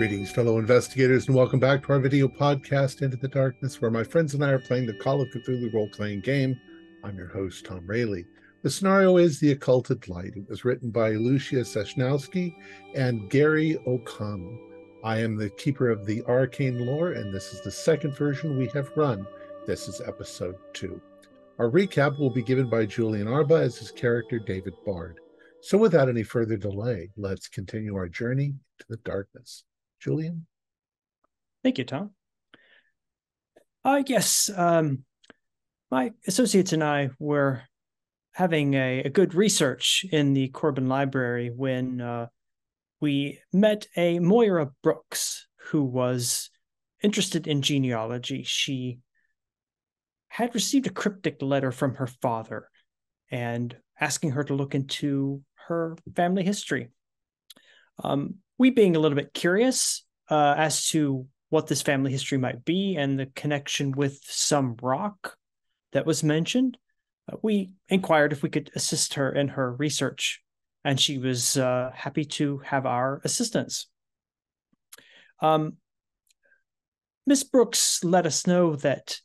Greetings, fellow investigators, and welcome back to our video podcast, Into the Darkness, where my friends and I are playing the Call of Cthulhu role-playing game. I'm your host, Thom Raley. The scenario is The Occulted Light. It was written by Lucya Szachnowski and Gary Ockham. I am the keeper of the arcane lore, and this is the second version we have run. This is episode 2. Our recap will be given by Julian Arba as his character, David Bard. So without any further delay, let's continue our journey into the darkness. Julian? Thank you, Thom. Yes, my associates and I were having a good research in the Corbin Library when we met a Moira Brooks who was interested in genealogy. She had received a cryptic letter from her father and asking her to look into her family history. We being a little bit curious as to what this family history might be and the connection with some rock that was mentioned, we inquired if we could assist her in her research, and she was happy to have our assistance. Miss Brooks let us know that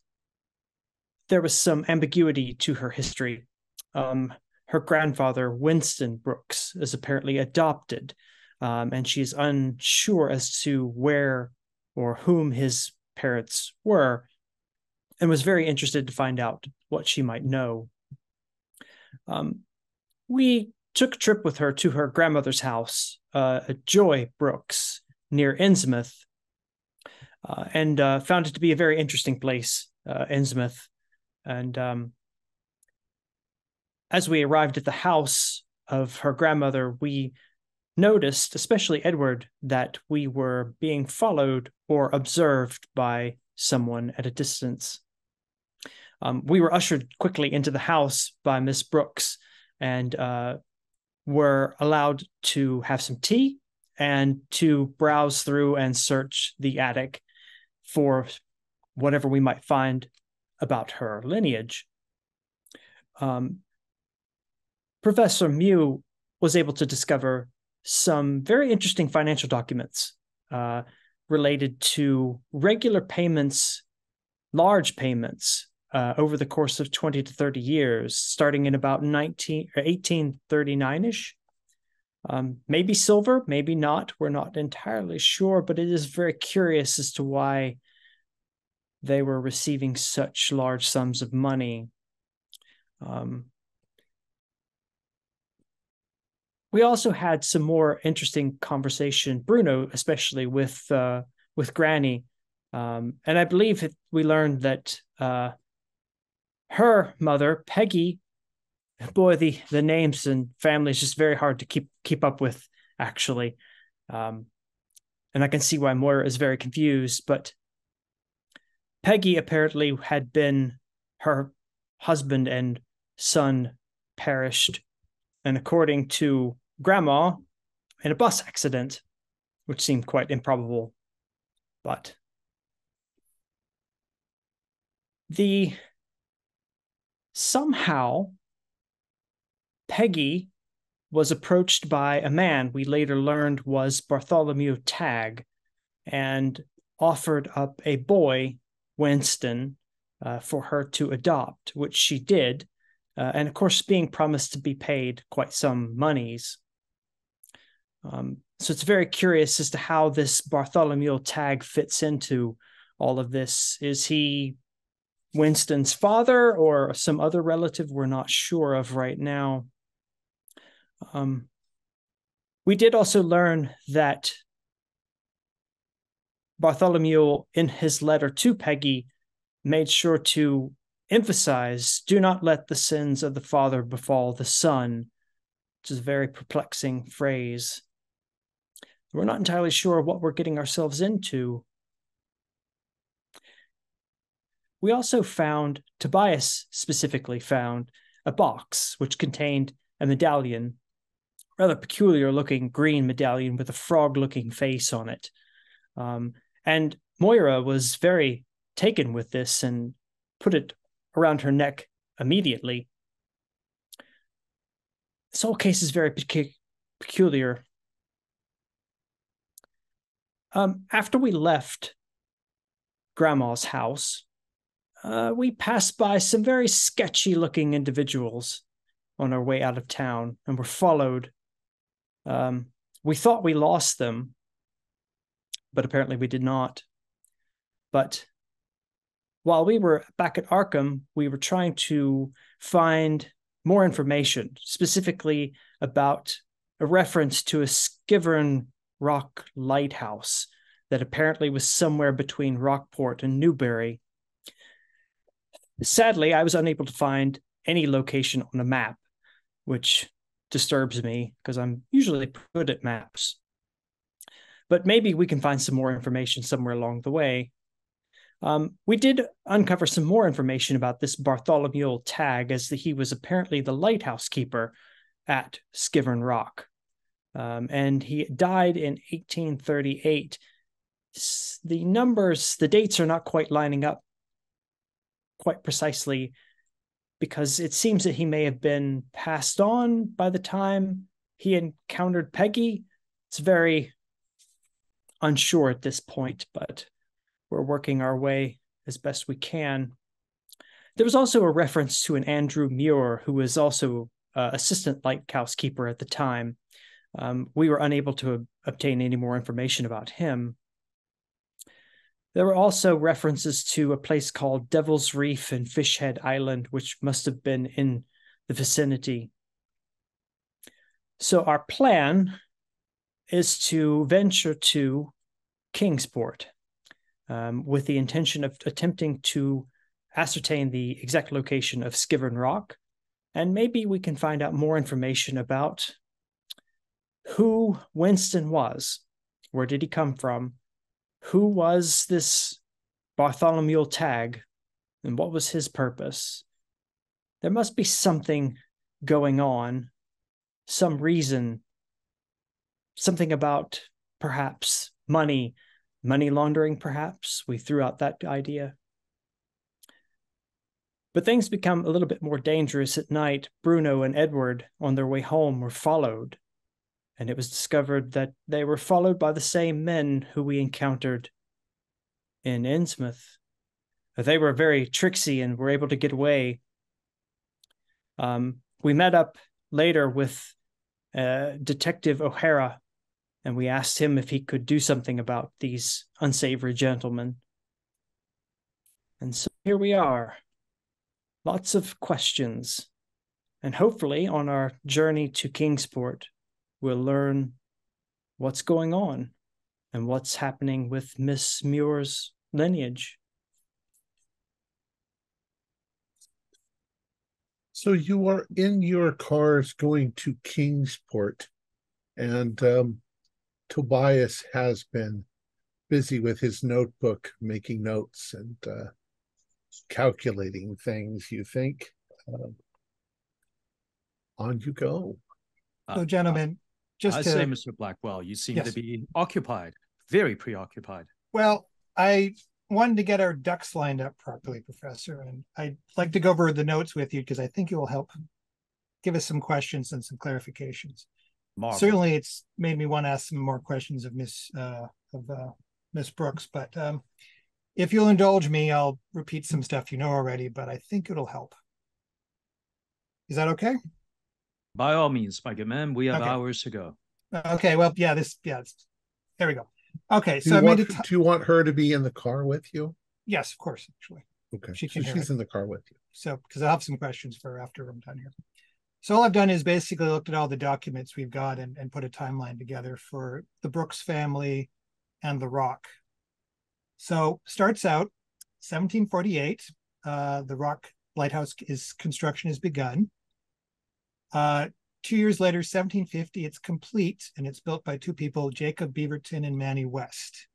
there was some ambiguity to her history. Her grandfather, Winston Brooks, is apparently adopted, and she's unsure as to where or whom his parents were, and was very interested to find out what she might know. We took a trip with her to her grandmother's house, Joy Brooks, near Innsmouth, and found it to be a very interesting place, Innsmouth. And as we arrived at the house of her grandmother, we noticed, especially Edward, that we were being followed or observed by someone at a distance. We were ushered quickly into the house by Miss Brooks and were allowed to have some tea and to browse through and search the attic for whatever we might find about her lineage. Professor Mew was able to discover some very interesting financial documents related to regular payments, large payments, over the course of 20 to 30 years, starting in about 1839-ish. Maybe silver, maybe not. We're not entirely sure, but it is very curious as to why they were receiving such large sums of money. We also had some more interesting conversation, Bruno, especially with Granny. And I believe we learned that her mother, Peggy, boy, the names and family is just very hard to keep up with, actually. And I can see why Moira is very confused, but Peggy apparently had been, her husband and son perished, and according to Grandma, in a bus accident, which seemed quite improbable. But somehow Peggy was approached by a man we later learned was Bartholomew Tagg, and offered up a boy, Winston, for her to adopt, which she did. And of course, being promised to be paid quite some monies. So it's very curious as to how this Bartholomew Tagg fits into all of this. Is he Winston's father or some other relative we're not sure of right now? We did also learn that Bartholomew, in his letter to Peggy, made sure to emphasize, do not let the sins of the father befall the son, which is a very perplexing phrase. We're not entirely sure what we're getting ourselves into. We also found, Tobias specifically found, a box which contained a medallion, rather peculiar looking green medallion with a frog looking face on it. And Moira was very taken with this and put it around her neck immediately. This whole case is very peculiar. After we left Grandma's house, we passed by some very sketchy-looking individuals on our way out of town, and were followed. We thought we lost them, but apparently we did not. But while we were back at Arkham, we were trying to find more information, specifically about a reference to a Skivern Rock lighthouse that apparently was somewhere between Rockport and Newbury. Sadly, I was unable to find any location on a map, which disturbs me because I'm usually good at maps. But maybe we can find some more information somewhere along the way. We did uncover some more information about this Bartholomew Tagg, as he was apparently the lighthouse keeper at Skivern Rock. And he died in 1838. The dates are not quite lining up quite precisely, because it seems that he may have been passed on by the time he encountered Peggy. It's very unsure at this point, but we're working our way as best we can. There was also a reference to an Andrew Muir, who was also assistant lighthouse keeper at the time. We were unable to obtain any more information about him. There were also references to a place called Devil's Reef and Fishhead Island, which must have been in the vicinity. So our plan is to venture to Kingsport with the intention of attempting to ascertain the exact location of Skivern Rock, and maybe we can find out more information about who Winston was, where did he come from, who was this Bartholomew Tagg, and what was his purpose. There must be something going on, some reason, something about perhaps money laundering, perhaps. We threw out that idea. But things become a little bit more dangerous at night. Bruno and Edward, on their way home, were followed, and it was discovered that they were followed by the same men who we encountered in Innsmouth. They were very tricksy and were able to get away. We met up later with Detective O'Hara, and we asked him if he could do something about these unsavory gentlemen. And so here we are. Lots of questions. And hopefully on our journey to Kingsport, we'll learn what's going on and what's happening with Miss Muir's lineage. So you are in your cars going to Kingsport, and Tobias has been busy with his notebook, making notes and calculating things, you think. On you go. So, gentlemen, I say, Mr. Blackwell, you seem to be occupied, very preoccupied. Well, I wanted to get our ducks lined up properly, Professor, and I'd like to go over the notes with you because I think it will help give us some questions and some clarifications. Marvelous. Certainly, it's made me want to ask some more questions of Miss Brooks, but if you'll indulge me, I'll repeat some stuff you know already, but I think it'll help. Is that okay? By all means, my good man, we have hours to go. Okay, well, there we go. Okay, do you want her to be in the car with you? Yes, of course, actually. Okay, she's in the car with you. So, because I'll have some questions for her after I'm done here. So all I've done is basically looked at all the documents we've got and put a timeline together for the Brooks family and the Rock. So starts out 1748, the Rock Lighthouse construction is begun. 2 years later, 1750, it's complete, and it's built by two people, Jacob Beaverton and Manny West.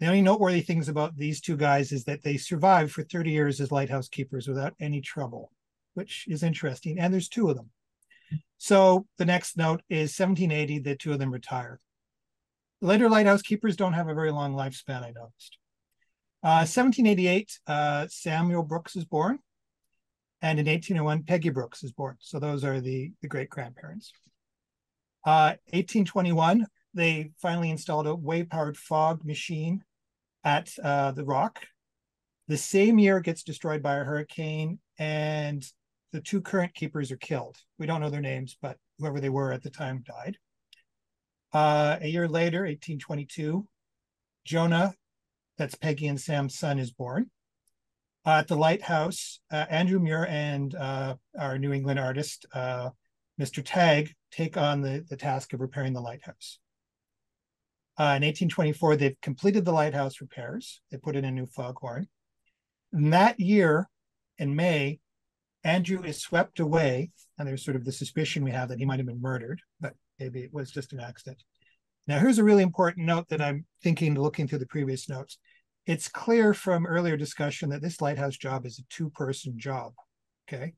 The only noteworthy things about these two guys is that they survived for 30 years as lighthouse keepers without any trouble, which is interesting, and there's two of them. So the next note is 1780, the two of them retire. Later lighthouse keepers don't have a very long lifespan, I noticed. 1788, Samuel Brooks is born. And in 1801, Peggy Brooks is born. So those are the great-grandparents. 1821, they finally installed a wave-powered fog machine at the Rock. The same year, it gets destroyed by a hurricane, and the 2 current keepers are killed. We don't know their names, but whoever they were at the time died. A year later, 1822, Jonah, that's Peggy and Sam's son, is born. At the lighthouse, Andrew Muir and our New England artist, Mr. Tagg, take on the task of repairing the lighthouse. In 1824, they've completed the lighthouse repairs. They put in a new foghorn. And that year, in May, Andrew is swept away, and there's sort of the suspicion we have that he might have been murdered, but maybe it was just an accident. Now, here's a really important note that I'm thinking, looking through the previous notes. It's clear from earlier discussion that this lighthouse job is a 2-person job, okay?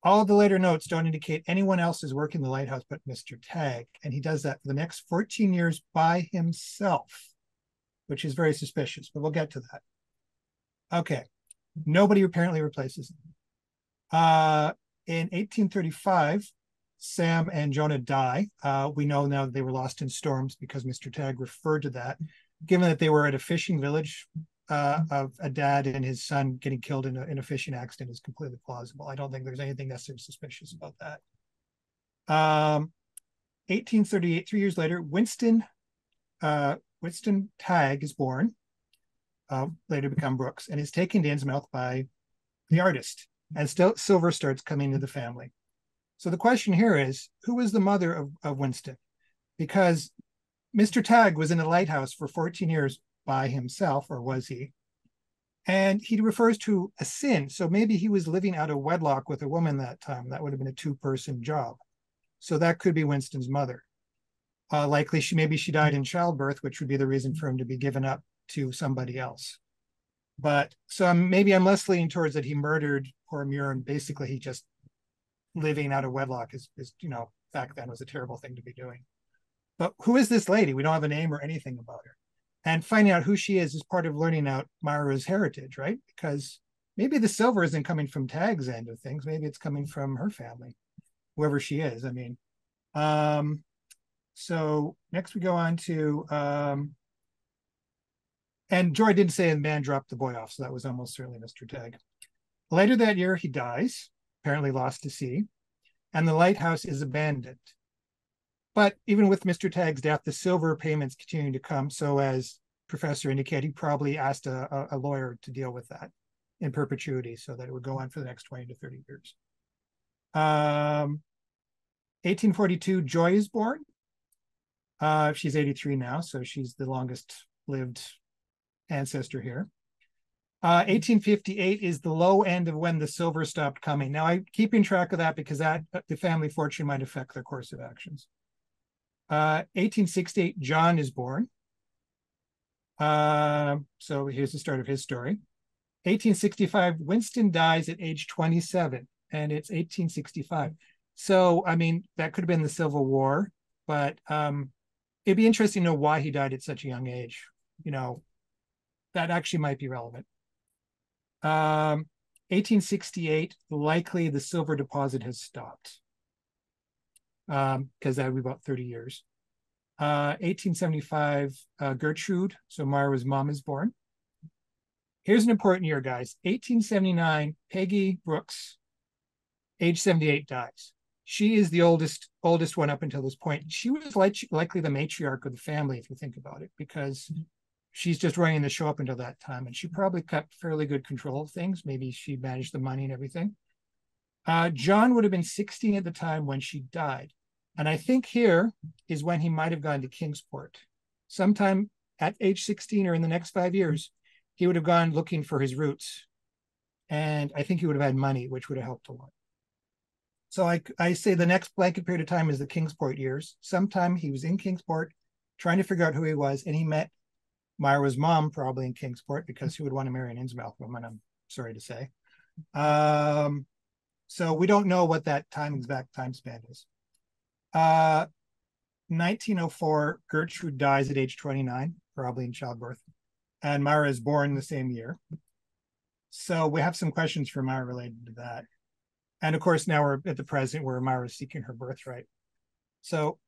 All of the later notes don't indicate anyone else is working the lighthouse but Mr. Tagg, and he does that for the next 14 years by himself, which is very suspicious, but we'll get to that. Okay, nobody apparently replaces him. In 1835, Sam and Jonah die. We know now that they were lost in storms because Mr. Tagg referred to that. Given that they were at a fishing village, of a dad and his son getting killed in a fishing accident is completely plausible. I don't think there's anything necessarily suspicious about that. 1838, 3 years later, Winston Tagg is born, later become Brooks, and is taken to Innsmouth by the artist. And still silver starts coming to the family. So the question here is, who was the mother of Winston? Because Mr. Tagg was in a lighthouse for 14 years by himself, or was he? And he refers to a sin. So maybe he was living out of wedlock with a woman that time. That would have been a 2-person job. So that could be Winston's mother. Likely maybe she died in childbirth, which would be the reason for him to be given up to somebody else. But so maybe I'm less leaning towards that he murdered poor Muir, and basically he just living out of wedlock is back then was a terrible thing to be doing. But who is this lady? We don't have a name or anything about her. And finding out who she is part of learning out Myra's heritage, right? Because maybe the silver isn't coming from Tagg's end of things. Maybe it's coming from her family, whoever she is. I mean, so next we go on to, and Joy didn't say the man dropped the boy off, so that was almost certainly Mr. Tagg. Later that year, he dies, apparently lost to sea, and the lighthouse is abandoned. But even with Mr. Tagg's death, the silver payments continue to come. So as Professor indicated, he probably asked a lawyer to deal with that in perpetuity so that it would go on for the next 20 to 30 years. 1842, Joy is born. She's 83 now, so she's the longest lived ancestor here. 1858 is the low end of when the silver stopped coming. Now, I'm keeping track of that because that the family fortune might affect their course of actions. 1868, John is born. So here's the start of his story. 1865, Winston dies at age 27, and it's 1865. So, I mean, that could have been the Civil War, but it'd be interesting to know why he died at such a young age. That actually might be relevant. 1868, likely the silver deposit has stopped because that would be about 30 years. 1875, Gertrude, so Myra's mom, is born. Here's an important year, guys. 1879, Peggy Brooks, age 78, dies. She is the oldest one up until this point. She was likely the matriarch of the family, if you think about it, because she's just running the show up until that time, and she probably kept fairly good control of things. Maybe she managed the money and everything. John would have been 16 at the time when she died. And I think here is when he might have gone to Kingsport. Sometime at age 16 or in the next 5 years, he would have gone looking for his roots. And I think he would have had money, which would have helped a lot. So I say the next blanket period of time is the Kingsport years. Sometime he was in Kingsport trying to figure out who he was, and he met Myra's mom probably in Kingsport because he would want to marry an Innsmouth woman, I'm sorry to say. So we don't know what that exact time span is. 1904, Gertrude dies at age 29, probably in childbirth, and Myra is born the same year. So we have some questions for Myra related to that. And of course, now we're at the present where Myra is seeking her birthright. So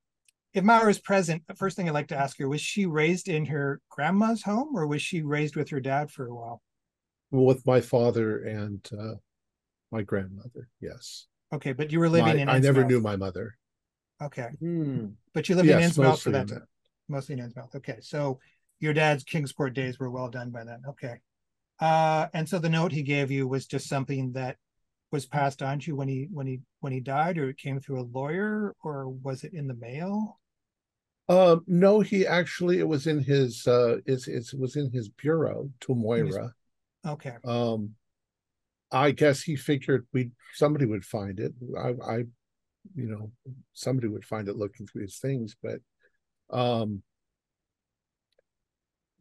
if Mara's present, the first thing I'd like to ask her, was she raised in her grandma's home, or was she raised with her dad for a while? With my father and my grandmother, yes. Okay, but you were living in I never Innsmouth. knew my mother. Okay. Hmm. But you lived in Yes, Innsmouth for mostly that in time. that. Mostly in Innsmouth. Okay. So your dad's Kingsport days were well done by then. Okay. And so the note he gave you was just something that was passed on to you when he died, or it came through a lawyer, or was it in the mail? No, he actually, it was in his it was in his bureau to Moira. Okay. I guess he figured somebody would find it. Somebody would find it looking through his things, but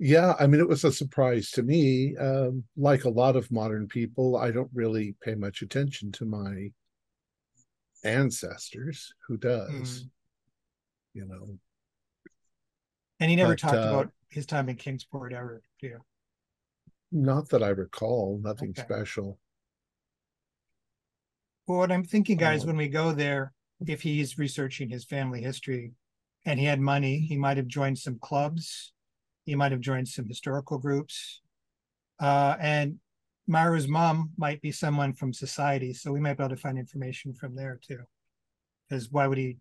yeah, I mean, it was a surprise to me. Like a lot of modern people, I don't really pay much attention to my ancestors. Who does? You know. And he never But talked about his time in Kingsport ever, do you? not that I recall, nothing Okay. special. Well, what I'm thinking, guys, when we go there, if he's researching his family history and he had money, he might have joined some clubs. He might have joined some historical groups. And Mara's mom might be someone from society. So we might be able to find information from there too. Because why would he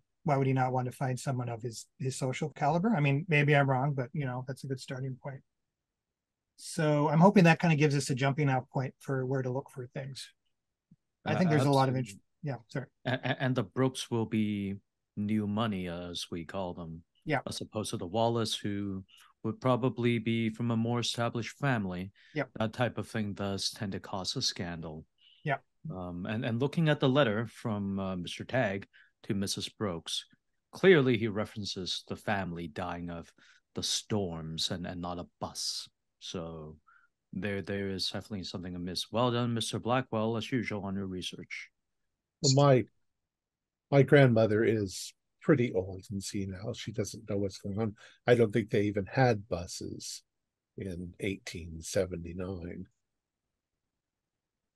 not want to find someone of his social caliber? I mean, maybe I'm wrong, but that's a good starting point. So I'm hoping that kind of gives us a jumping off point for where to look for things. I think there's a lot of interest. Yeah, sorry. And the Brooks will be new money, as we call them. Yeah. As opposed to the Wallace, who would probably be from a more established family. Yeah. That type of thing does tend to cause a scandal. Yeah. And looking at the letter from Mr. Tagg to Mrs. Brooks, clearly he references the family dying of the storms and not a bus. So there is definitely something amiss. Well done, Mr. Blackwell, as usual on your research. Well, my grandmother is pretty old and senile. She doesn't know what's going on. I don't think they even had buses in 1879.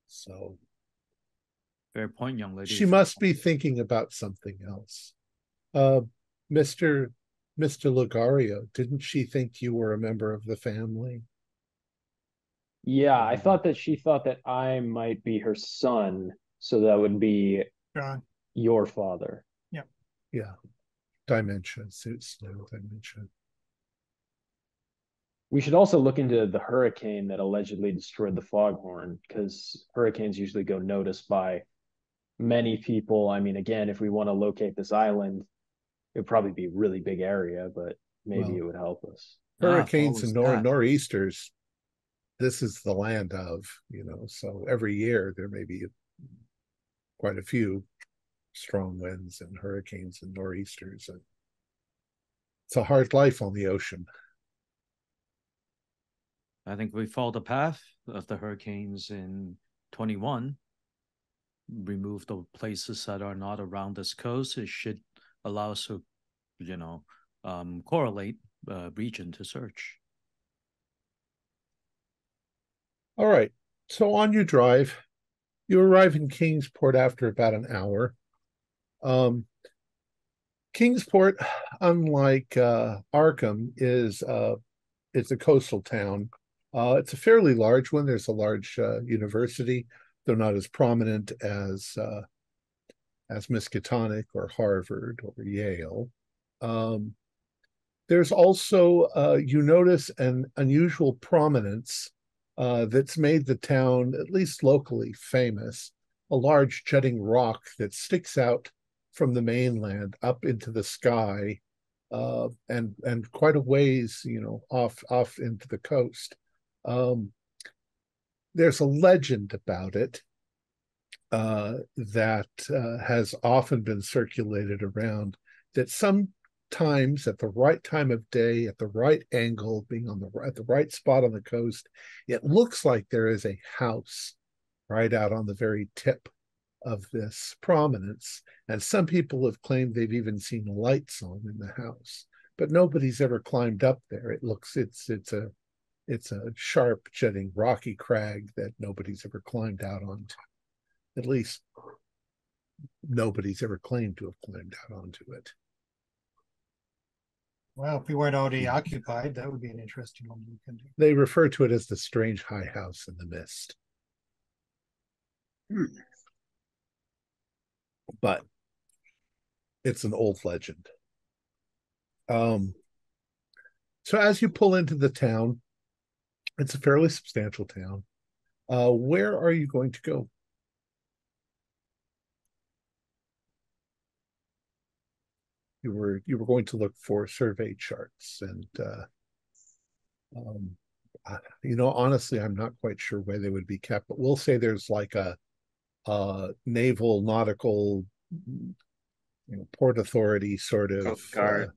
So fair point, young lady. She must be thinking about something else. Mr. Lugario, didn't she think you were a member of the family? Yeah, I thought that she thought that I might be her son, so that would be your father. Yeah. Dementia suits no dementia. We should also look into the hurricane that allegedly destroyed the foghorn, because hurricanes usually go noticed by many people. I mean, again, if we want to locate this island, it would probably be a really big area, but maybe it would help us. Hurricanes and nor'easters, this is the land of, so every year there may be quite a few strong winds and hurricanes and nor'easters. And it's a hard life on the ocean. I think we followed the path of the hurricanes in 21. Remove the places that are not around this coast. It should allow us to, correlate region to search. All right. So on your drive, you arrive in Kingsport after about an hour. Kingsport, unlike Arkham, is it's a coastal town. It's a fairly large one. There's a large university, though not as prominent as Miskatonic or Harvard or Yale. There's also, you notice an unusual prominence that's made the town, at least locally, famous. A large jutting rock that sticks out from the mainland up into the sky, and quite a ways, off into the coast. There's a legend about it that has often been circulated around, that sometimes at the right time of day, at the right angle, being at the right spot on the coast, it looks like there is a house right out on the very tip of this prominence. And some people have claimed they've even seen lights on in the house, but nobody's ever climbed up there. It's a sharp jutting rocky crag that nobody's ever climbed out onto. At least nobody's ever claimed to have climbed out onto it. Well, if we weren't already occupied, that would be an interesting one we can do. They refer to it as the strange high house in the mist. But it's an old legend. So as you pull into the town, it's a fairly substantial town. Where are you going to go? You were going to look for survey charts, and honestly, I'm not quite sure where they would be kept, but we'll say there's like a naval nautical, port authority sort of Coast Guard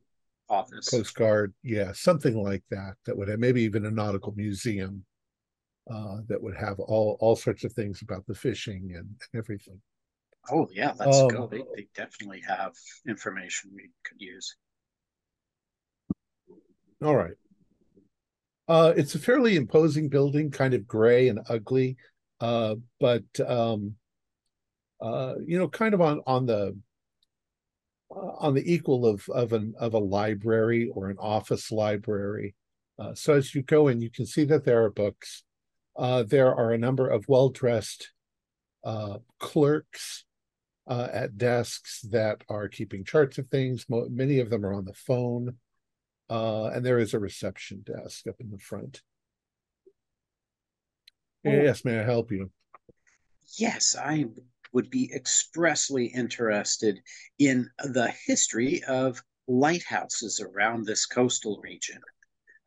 office. Coast Guard, yeah, something like that. That would have maybe even a nautical museum that would have all sorts of things about the fishing and everything. Oh yeah, let's go. They definitely have information we could use. All right. It's a fairly imposing building, kind of gray and ugly, but kind of on the equal of a library or an office library. So as you go in, you can see that there are books. There are a number of well-dressed clerks at desks that are keeping charts of things. Many of them are on the phone. And there is a reception desk up in the front. Yes, may I help you? Yes, I would be expressly interested in the history of lighthouses around this coastal region.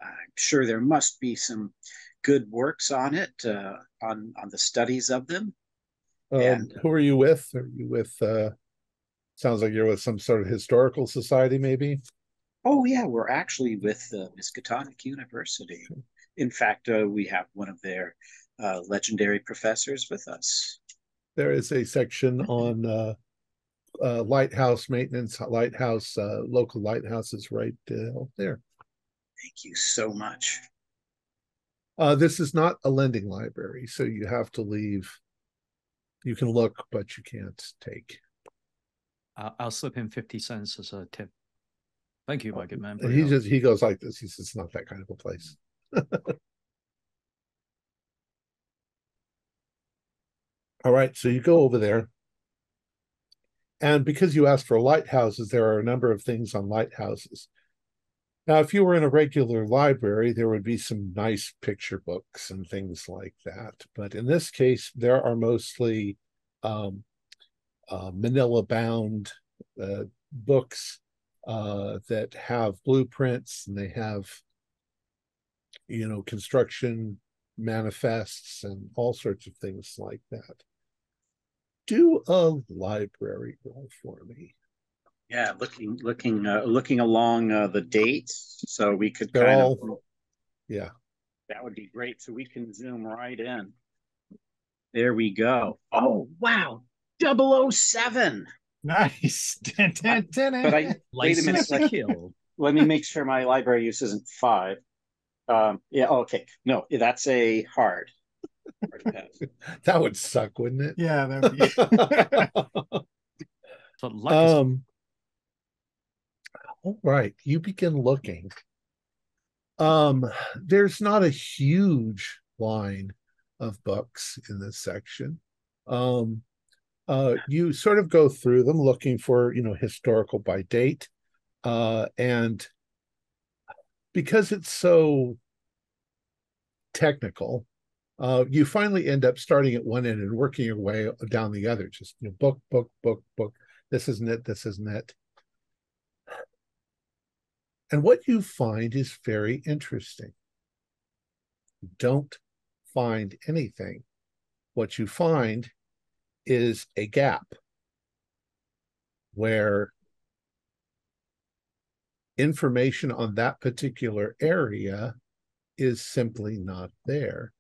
I'm sure there must be some good works on it, on the studies of them. Who are you with? Are you with, sounds like you're with some sort of historical society, maybe? Oh, yeah, we're actually with Miskatonic University. In fact, we have one of their legendary professors with us. There is a section on lighthouse maintenance, local lighthouses right there. Thank you so much. This is not a lending library, so you have to leave. You can look, but you can't take. I'll slip him 50 cents as a tip. Thank you, my good man. And he goes like this. He says, it's not that kind of a place. All right, so you go over there. And because you asked for lighthouses, there are a number of things on lighthouses. Now, if you were in a regular library, there would be some nice picture books and things like that. But in this case, there are mostly manila-bound books that have blueprints, and they have, construction manifests and all sorts of things like that. Do a library roll for me. Yeah, looking along the dates, so we could yeah, that would be great. So we can zoom right in. There we go. Oh wow, 007. Nice. But wait a minute. Let me make sure my library use isn't 5. Yeah. Okay. No, that's a hard pass. That would suck, wouldn't it? Yeah, that would be. All right, you begin looking. There's not a huge line of books in this section. You sort of go through them looking for, historical by date. And because it's so technical, you finally end up starting at one end and working your way down the other. Just, book. This isn't it. This isn't it. And what you find is very interesting. You don't find anything. What you find is a gap where information on that particular area is simply not there.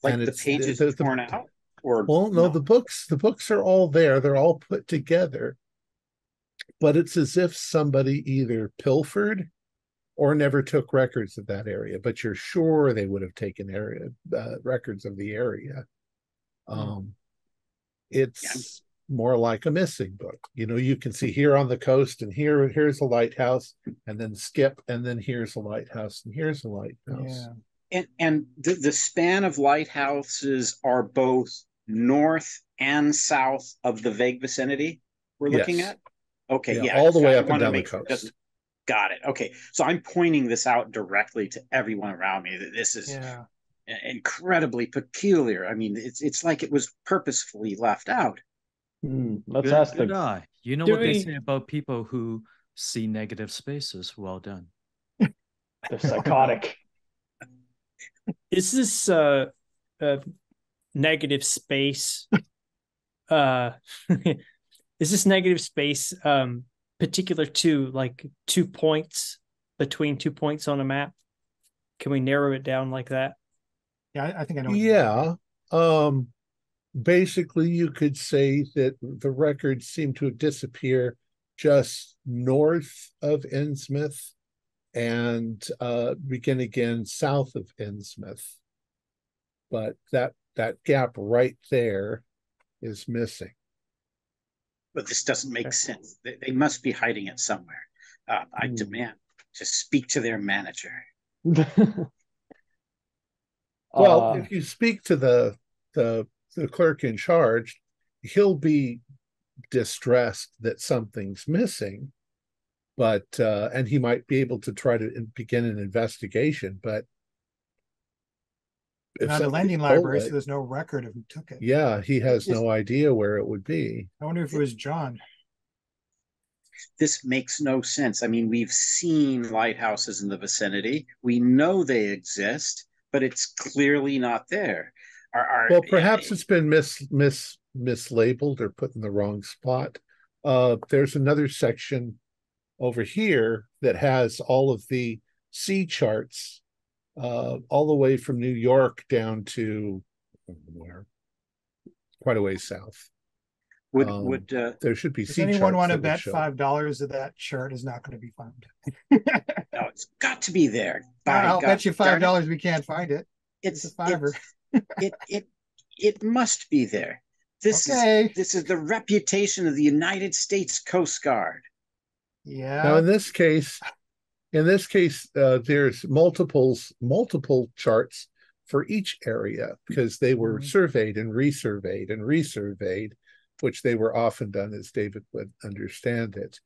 Like, and the pages torn out? Or well, no, the books are all there. They're all put together. But it's as if somebody either pilfered or never took records of that area, but you're sure they would have taken records of the area. It's more like a missing book. You can see here on the coast, and here's a lighthouse, and then skip, and then here's a lighthouse, and here's a lighthouse. And the span of lighthouses are both north and south of the vague vicinity we're looking at? Okay, yeah. All the way up and down the coast. Got it. Okay. So I'm pointing this out directly to everyone around me that this is incredibly peculiar. I mean, it's like it was purposefully left out. Let's ask the guy. You know what they say about people who see negative spaces? Well done. They're psychotic. Is this negative space? Is this negative space particular to like 2 points, between 2 points on a map? Can we narrow it down like that? Yeah, I think I know. Yeah. Basically, you could say that the records seem to disappear just north of Innsmouth and begin again south of Innsmouth. But that gap right there is missing. But this doesn't make sense. They must be hiding it somewhere. I demand to speak to their manager. Well, if you speak to the clerk in charge, he'll be distressed that something's missing, but and he might be able to try to begin an investigation. But not a lending library, so there's no record of who took it. Yeah, he has no idea where it would be. I wonder if it was John. This makes no sense. I mean, we've seen lighthouses in the vicinity. We know they exist, but it's clearly not there. Well, perhaps it's been mislabeled or put in the wrong spot. There's another section over here that has all of the sea charts, all the way from New York down to where? Quite a ways south. There should be. Does anyone want to bet $5 that that chart is not going to be found? No, it's got to be there. I'll bet you $5 we can't find it. It's a $5. It must be there. This is the reputation of the United States Coast Guard. Yeah. Now, in this case, there's multiple charts for each area because they were surveyed and resurveyed, which they were often done as David would understand it.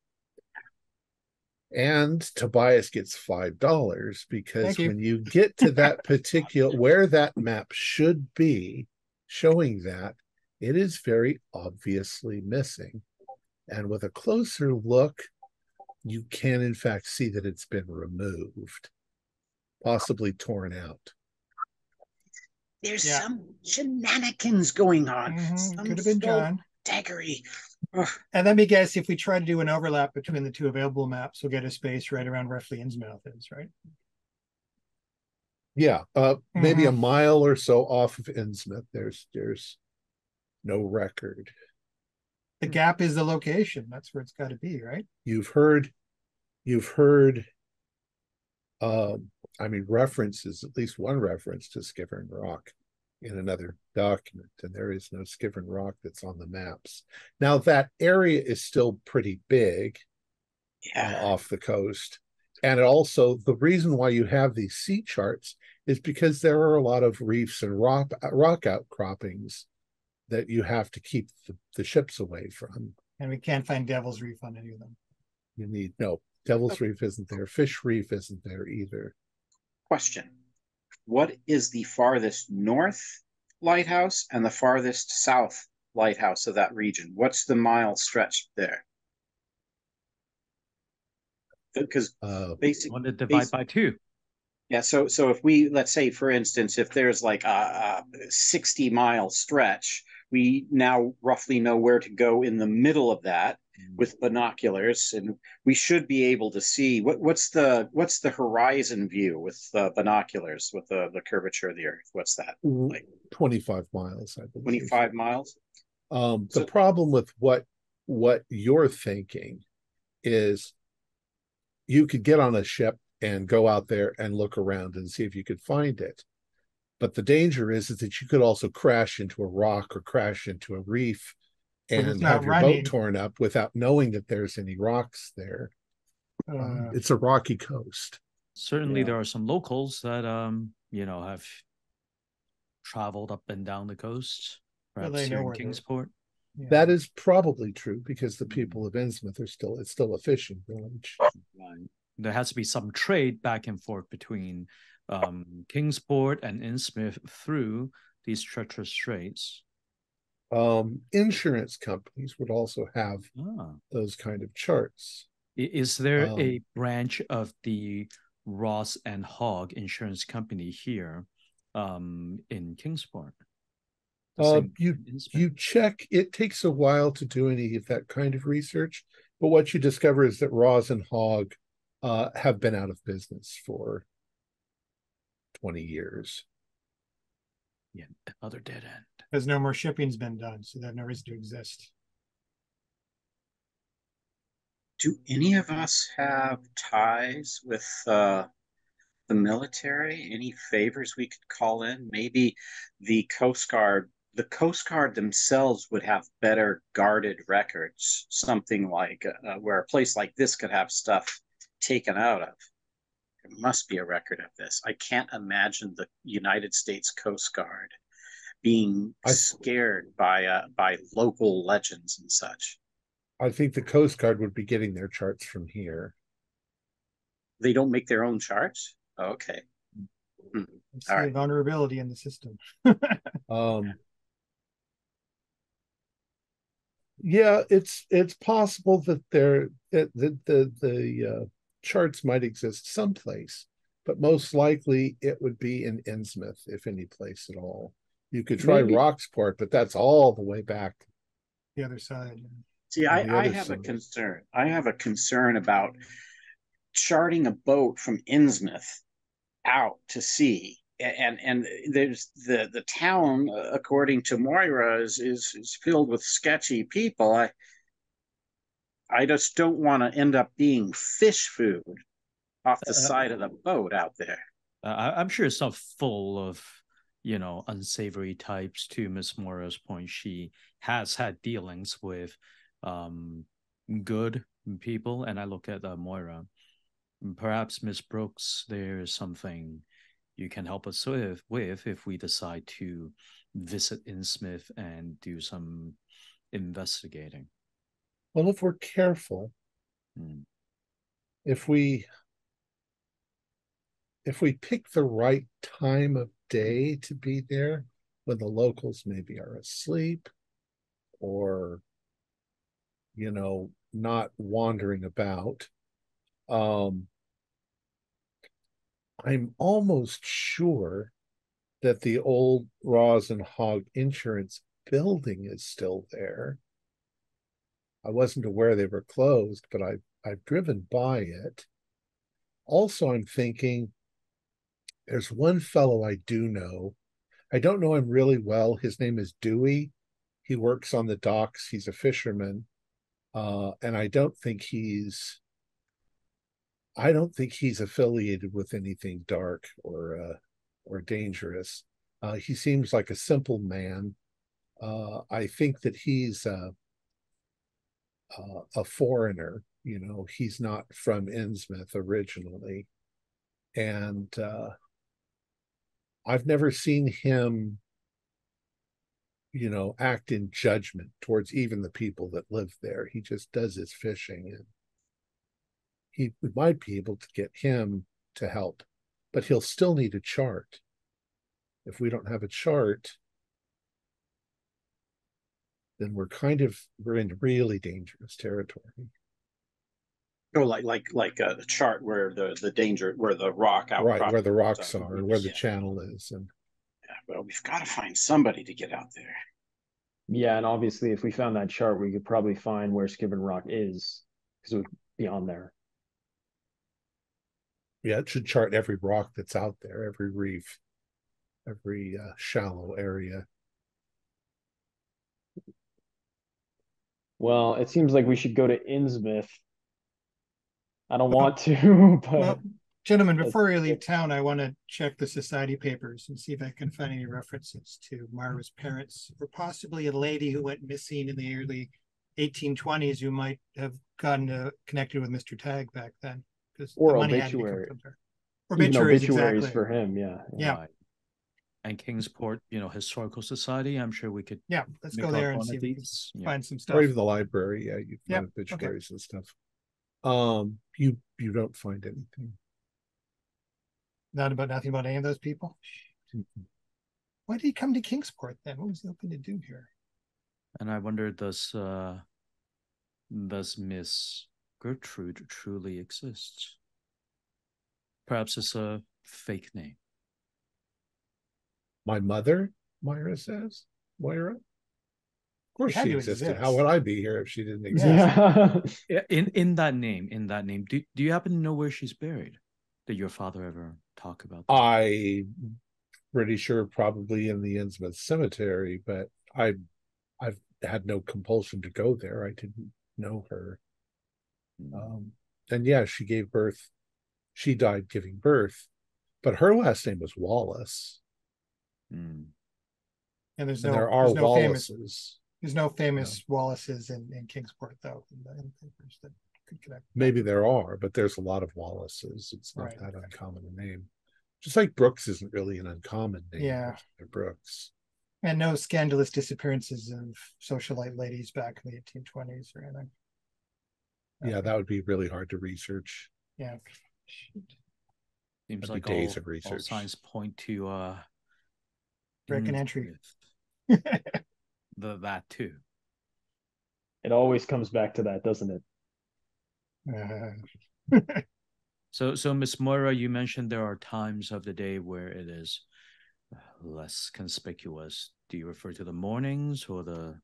And Tobias gets $5 because when you get to that particular where that map should be showing that, it is very obviously missing. And with a closer look, you can in fact see that it's been removed, possibly torn out. There's some shenanigans going on. Could have been John. Daggery. And let me guess, if we try to do an overlap between the two available maps, we'll get a space right around roughly Innsmouth is, right? Yeah, maybe a mile or so off of Innsmouth. There's no record. The gap is the location. That's where it's got to be, right? You've heard references, at least one reference to Skivern Rock in another document, and there is no Skivern Rock that's on the maps. Now, that area is still pretty big off the coast. And also, the reason why you have these sea charts is because there are a lot of reefs and rock outcroppings that you have to keep the ships away from. And we can't find Devil's Reef on any of them. Devil's Reef isn't there. Fish Reef isn't there either. Question. What is the farthest north lighthouse and the farthest south lighthouse of that region? What's the mile stretch there? Because basically, want to divide by 2. Yeah, so if we, let's say, for instance, if there's like a 60-mile stretch, we now roughly know where to go in the middle of that with binoculars, and we should be able to see what's the horizon view with binoculars with the curvature of the Earth. What's that? Like 25 miles, I believe. 25 miles. The problem with what you're thinking is you could get on a ship and go out there and look around and see if you could find it. But the danger is that you could also crash into a rock or crash into a reef and not have your running. boat torn up without knowing that there's any rocks there. It's a rocky coast. Certainly, there are some locals that have traveled up and down the coast, perhaps they know here in where they're- Kingsport. Yeah. That is probably true because the people of Innsmouth it's still a fishing village. There has to be some trade back and forth between Kingsport and Innsmouth through these treacherous straits. Insurance companies would also have those kind of charts. Is there a branch of the Ross and Hogg insurance company here in Kingsport? You check. It takes a while to do any of that kind of research, but what you discover is that Ross and Hogg have been out of business for 20 years. Yeah, another dead end. Because no more shipping's been done, so they have no reason to exist. Do any of us have ties with the military? Any favors we could call in? Maybe the Coast Guard. The Coast Guard themselves would have better guarded records, something like where a place like this could have stuff taken out of. There must be a record of this. I can't imagine the United States Coast Guard being scared by local legends and such. I think the Coast Guard would be getting their charts from here. They don't make their own charts? Okay. See a vulnerability in the system. Yeah, it's possible that the charts might exist someplace, but most likely it would be in Innsmouth, if any place at all. You could try Roxport, but that's all the way back the other side. See, I have a concern. I have a concern about charting a boat from Innsmouth out to sea. And there's the town, according to Moira, is filled with sketchy people. I just don't want to end up being fish food off the side of the boat out there. I'm sure it's not full of unsavory types. To Miss Moira's point, she has had dealings with good people, and I look at Moira. Perhaps Miss Brooks, there's something you can help us with if we decide to visit Innsmouth and do some investigating. Well, if we're careful, if we pick the right time of day to be there, when the locals maybe are asleep or not wandering about, I'm almost sure that the old Ross and Hogg insurance building is still there. I wasn't aware they were closed, but I've driven by it. Also, I'm thinking there's one fellow I do know. I don't know him really well. His name is Dewey. He works on the docks. He's a fisherman. And I don't think he's affiliated with anything dark or dangerous. He seems like a simple man. I think that he's a foreigner. He's not from Innsmouth originally, and I've never seen him, act in judgment towards even the people that live there. He just does his fishing, and we might be able to get him to help, but he'll still need a chart. If we don't have a chart, then we're in really dangerous territory. Oh, like a chart where the danger, where the rock out, right, where the rocks are, where the channel is, and well, we've got to find somebody to get out there. Yeah, and obviously, if we found that chart, we could probably find where Skiven Rock is, because it would be on there. Yeah, it should chart every rock that's out there, every reef, every shallow area. Well, it seems like we should go to Innsmouth. I don't want to, but Gentlemen, before you leave town, I want to check the society papers and see if I can find any references to Myra's parents, or possibly a lady who went missing in the early 1820s who might have gotten connected with Mr. Tagg back then. Or the money obituary. Had to come from there. Even obituaries exactly. for him, yeah. Right. And Kingsport, Historical Society, I'm sure we could let's go there and see if we can find some stuff. Or even the library, you find obituaries and stuff. You don't find anything. Nothing about any of those people? Mm-hmm. Why did he come to Kingsport then? What was he hoping to do here? And I wonder, does Miss Gertrude truly exist? Perhaps it's a fake name. My mother, Myra says. Moira? Of course she existed. Exist. How would I be here if she didn't exist? Yeah. In that name, do you happen to know where she's buried? Did your father ever talk about that? I'm pretty sure probably in the Innsmouth cemetery, but I've had no compulsion to go there. I didn't know her. And yeah, she gave birth. She died giving birth, but her last name was Wallace. And there are no Wallaces. There's no famous Wallaces in Kingsport, though, in the papers that could connect. Maybe there are, but there's a lot of Wallaces. It's not that uncommon a name. Just like Brooks isn't really an uncommon name. Yeah. Brooks. And no scandalous disappearances of socialite ladies back in the 1820s or anything. Yeah, that would be really hard to research. Yeah. Seems That'd like be days of research. all signs point to break an entry. That too. It always comes back to that, doesn't it? So Miss Moira, you mentioned there are times of the day where it is less conspicuous. Do you refer to the mornings or the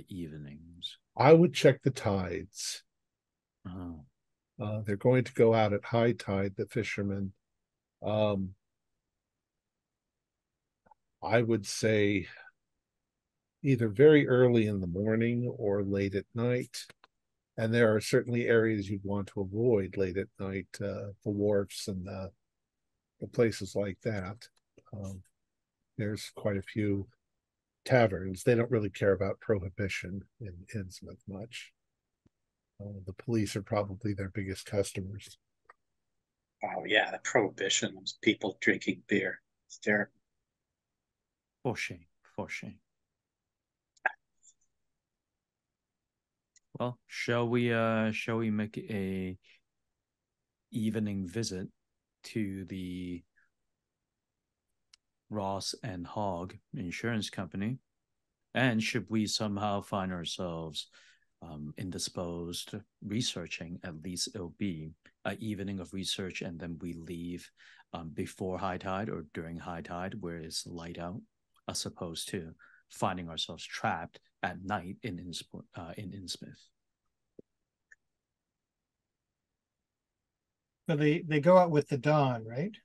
evenings? I would check the tides. Uh-huh. They're going to go out at high tide, the fishermen. I would say either very early in the morning or late at night. And there are certainly areas you'd want to avoid late at night, the wharfs and the places like that. There's quite a few taverns. They don't really care about prohibition in Innsmouth much. The police are probably their biggest customers. Oh, yeah, the prohibition was people drinking beer. It's terrible. For shame. Well, shall we make a evening visit to the Ross and Hogg insurance company? And should we somehow find ourselves indisposed researching, at least it'll be an evening of research, and then we leave before high tide or during high tide where it's light out, as opposed to finding ourselves trapped at night in Innsmouth. But they go out with the dawn, right?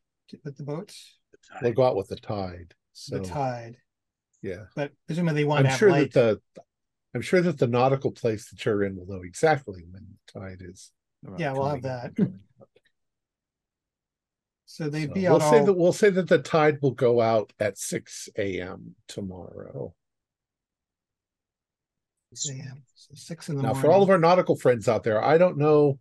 With the boats? They'll go out with the tide. So, the tide. Yeah. But presumably they want to have light. I'm sure that the nautical place that you're in will know exactly when the tide is. Yeah, we'll have that. So they'd be out. We'll say that the tide will go out at 6 a.m. tomorrow. 6 a.m. So 6 in the morning. Now, for all of our nautical friends out there, I don't know.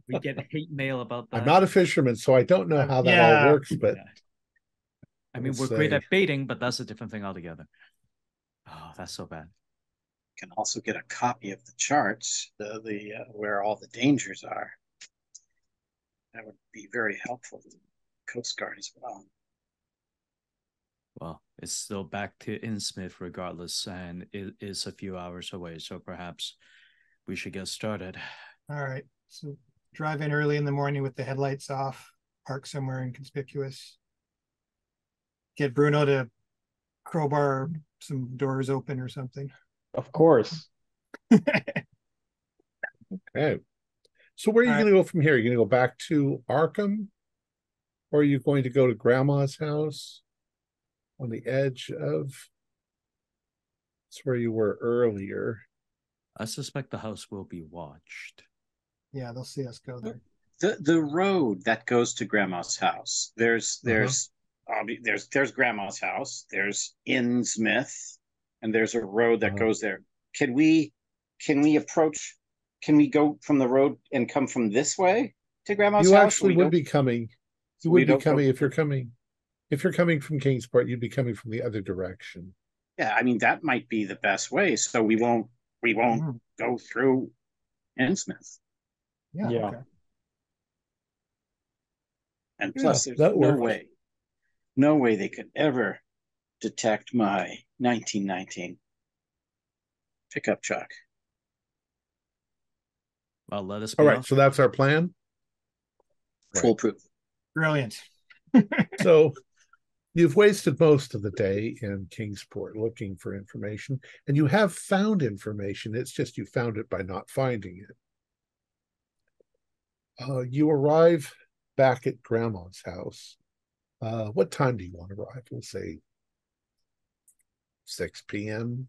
We get hate mail about that. I'm not a fisherman, so I don't know how that all works. But I mean, we're great at baiting, but that's a different thing altogether. Oh, that's so bad. You can also get a copy of the charts, the where all the dangers are. That would be very helpful to the Coast Guard as well. Well, it's still back to Innsmouth regardless, and it is a few hours away, so perhaps we should get started. All right. So drive in early in the morning with the headlights off, park somewhere inconspicuous. Get Bruno to crowbar some doors open or something. Of course. Okay. So where are you going to go from here? Are you going to go back to Arkham? Or are you going to go to Grandma's house on the edge of... That's where you were earlier. I suspect the house will be watched. Yeah, they'll see us go there. the road that goes to Grandma's house. There's Grandma's house. There's Innsmouth, and there's a road that goes there. Can we approach? Can we go from the road and come from this way to Grandma's house? You actually would be coming. You would be coming if you're coming. If you're coming from Kingsport, you'd be coming from the other direction. Yeah, I mean that might be the best way. So we won't go through Innsmouth. Yeah. Yeah. Okay. And plus, there's no way they could ever detect my 1919 pickup truck. Well, let us be All right, off. so that's our plan. Foolproof. Brilliant. So you've wasted most of the day in Kingsport looking for information, and you have found information. It's just you found it by not finding it. You arrive back at Grandma's house. What time do you want to arrive? We'll say 6 p.m.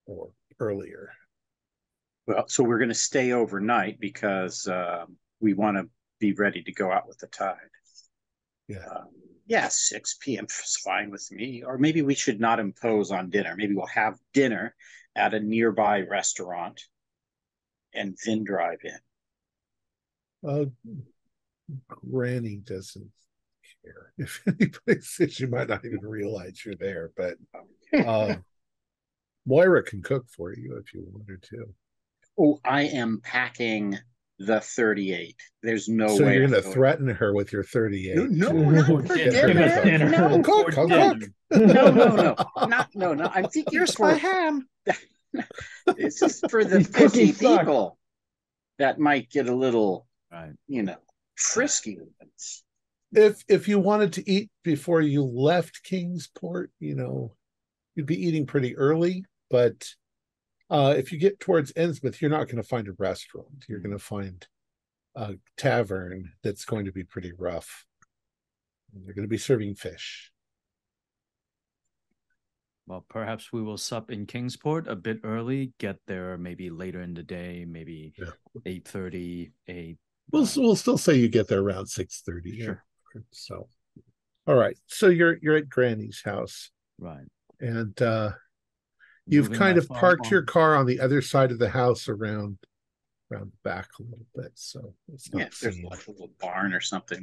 or earlier. Well, so we're going to stay overnight because we want to be ready to go out with the tide. Yeah. 6 p.m. is fine with me. Or maybe we should not impose on dinner. Maybe we'll have dinner at a nearby restaurant and then drive in. Granny doesn't care. If anybody says, you might not even realize you're there, but Moira can cook for you if you wanted to. Oh, I am packing the 38. There's no way. So you're going to threaten her with your 38. No, not for dinner. No, cook. No. I'm thinking Here's my ham. This is for the 50 people that might get a little, frisky with it. If you wanted to eat before you left Kingsport, you'd be eating pretty early. But if you get towards Innsmouth, you're not going to find a restaurant. You're going to find a tavern that's going to be pretty rough. They're going to be serving fish. Well, perhaps we will sup in Kingsport a bit early, get there maybe later in the day, maybe 8:30, 8. We'll still say you get there around 6:30. Sure. So, all right. So you're at Granny's house. Right. And you've kind of parked your car on the other side of the house around the back a little bit. So it's not there's like a little barn or something,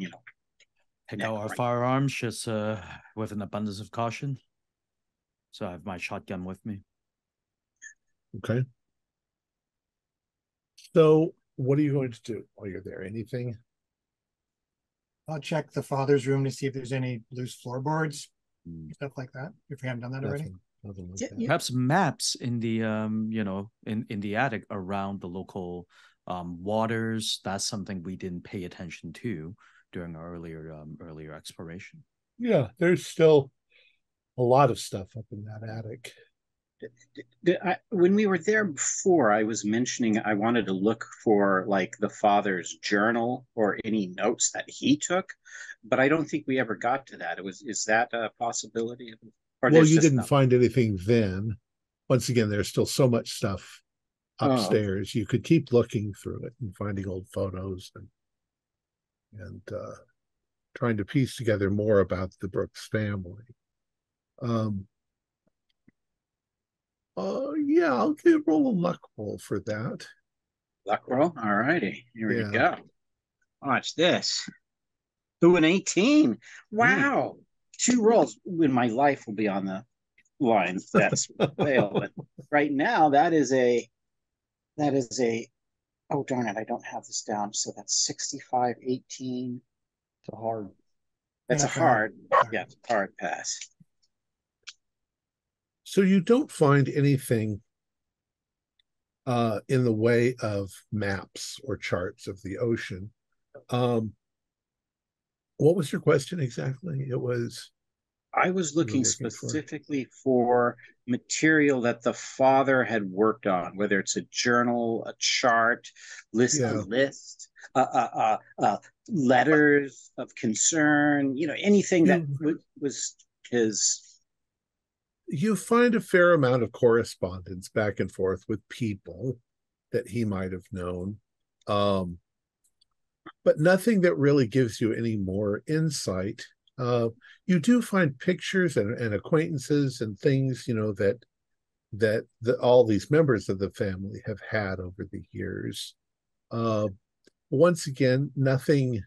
Take out our firearms just with an abundance of caution. So I have my shotgun with me. Okay. So what are you going to do while you're there? Anything? I'll check the father's room to see if there's any loose floorboards, stuff like that. If we haven't done that already. Nothing like that. Perhaps maps in the in the attic around the local waters. That's something we didn't pay attention to during our earlier exploration. Yeah, there's still a lot of stuff up in that attic. When we were there before, I was mentioning I wanted to look for like the father's journal or any notes that he took, but I don't think we ever got to that. Is that a possibility? Or well, you didn't find anything then. Once again, there's still so much stuff upstairs. You could keep looking through it and finding old photos and trying to piece together more about the Brooks family. I'll roll a luck roll for that. Luck roll? All righty. Here we go. Watch this. Ooh, an 18. Wow. 2 rolls when my life will be on the line. That's fail. But right now, that is a oh darn it, I don't have this down. So that's 65, 18. It's a hard. That's a hard. Yeah, it's a hard pass. So you don't find anything in the way of maps or charts of the ocean. What was your question exactly? I was looking specifically for material that the father had worked on, whether it's a journal, a chart, a list, letters of concern, anything that was his. You find a fair amount of correspondence back and forth with people that he might have known. but nothing that really gives you any more insight. You do find pictures and acquaintances and things, that all these members of the family have had over the years. Once again, nothing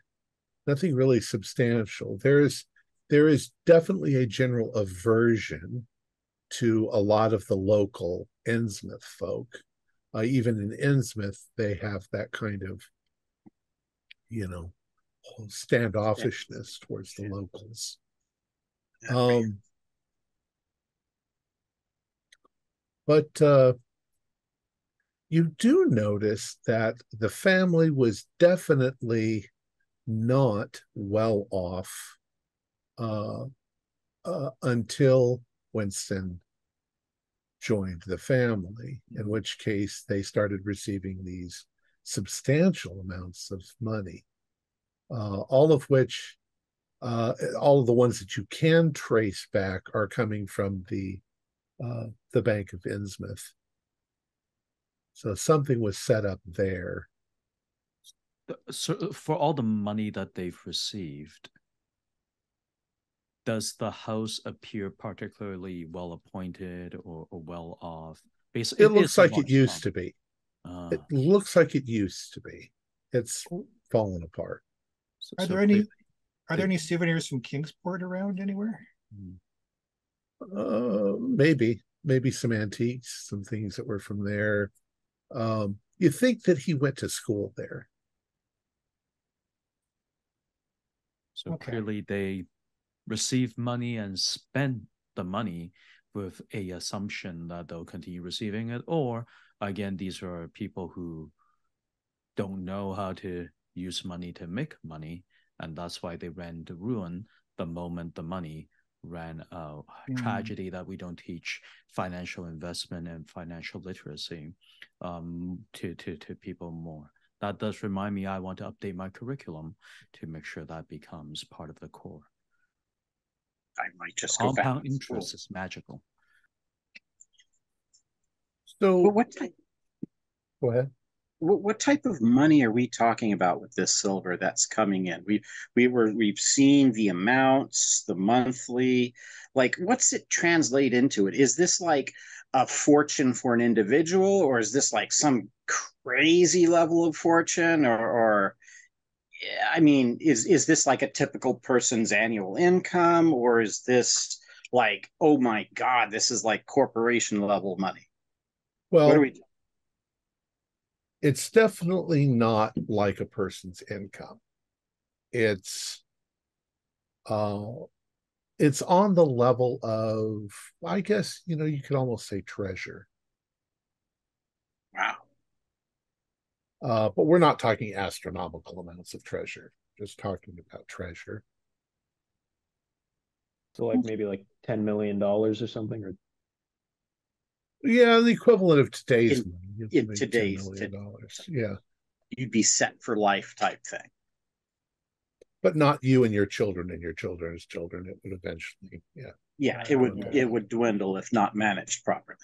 really substantial. There is definitely a general aversion to a lot of the local Innsmouth folk. Even in Innsmouth, they have that kind of, standoffishness towards the locals. But you do notice that the family was definitely not well off until Winston joined the family, in which case they started receiving these substantial amounts of money, all of which, all of the ones that you can trace back are coming from the Bank of Innsmouth. So something was set up there. So for all the money that they've received, does the house appear particularly well appointed or well off? It looks like it used to be. It looks like it used to be. It's fallen apart. Are there any souvenirs from Kingsport around anywhere? Maybe some antiques, some things that were from there. You think that he went to school there. So clearly they receive money and spend the money with a assumption that they'll continue receiving it. Or again, these are people who don't know how to use money to make money, and that's why they ran to ruin the moment the money ran out. Tragedy that we don't teach financial investment and financial literacy to people more. That does remind me, I want to update my curriculum to make sure that becomes part of the core. I might just go back. Compound interest is magical. So, but what type? Go ahead. What type of money are we talking about with this silver that's coming in? We've seen the amounts, the monthly. Like, what's it translate into? It is this like a fortune for an individual, or is this like some crazy level of fortune, or I mean, is this like a typical person's annual income, or is this like, oh my God, this is like corporation level money? Well, what are we? It's definitely not like a person's income. It's on the level of, I guess, you could almost say treasure. Wow. But we're not talking astronomical amounts of treasure, just talking about treasure. So like maybe like $10 million or something, or yeah, the equivalent of today's money. In today's $10 million. Yeah. You'd be set for life type thing. But not you and your children and your children's children. It would eventually, it would dwindle if not managed properly.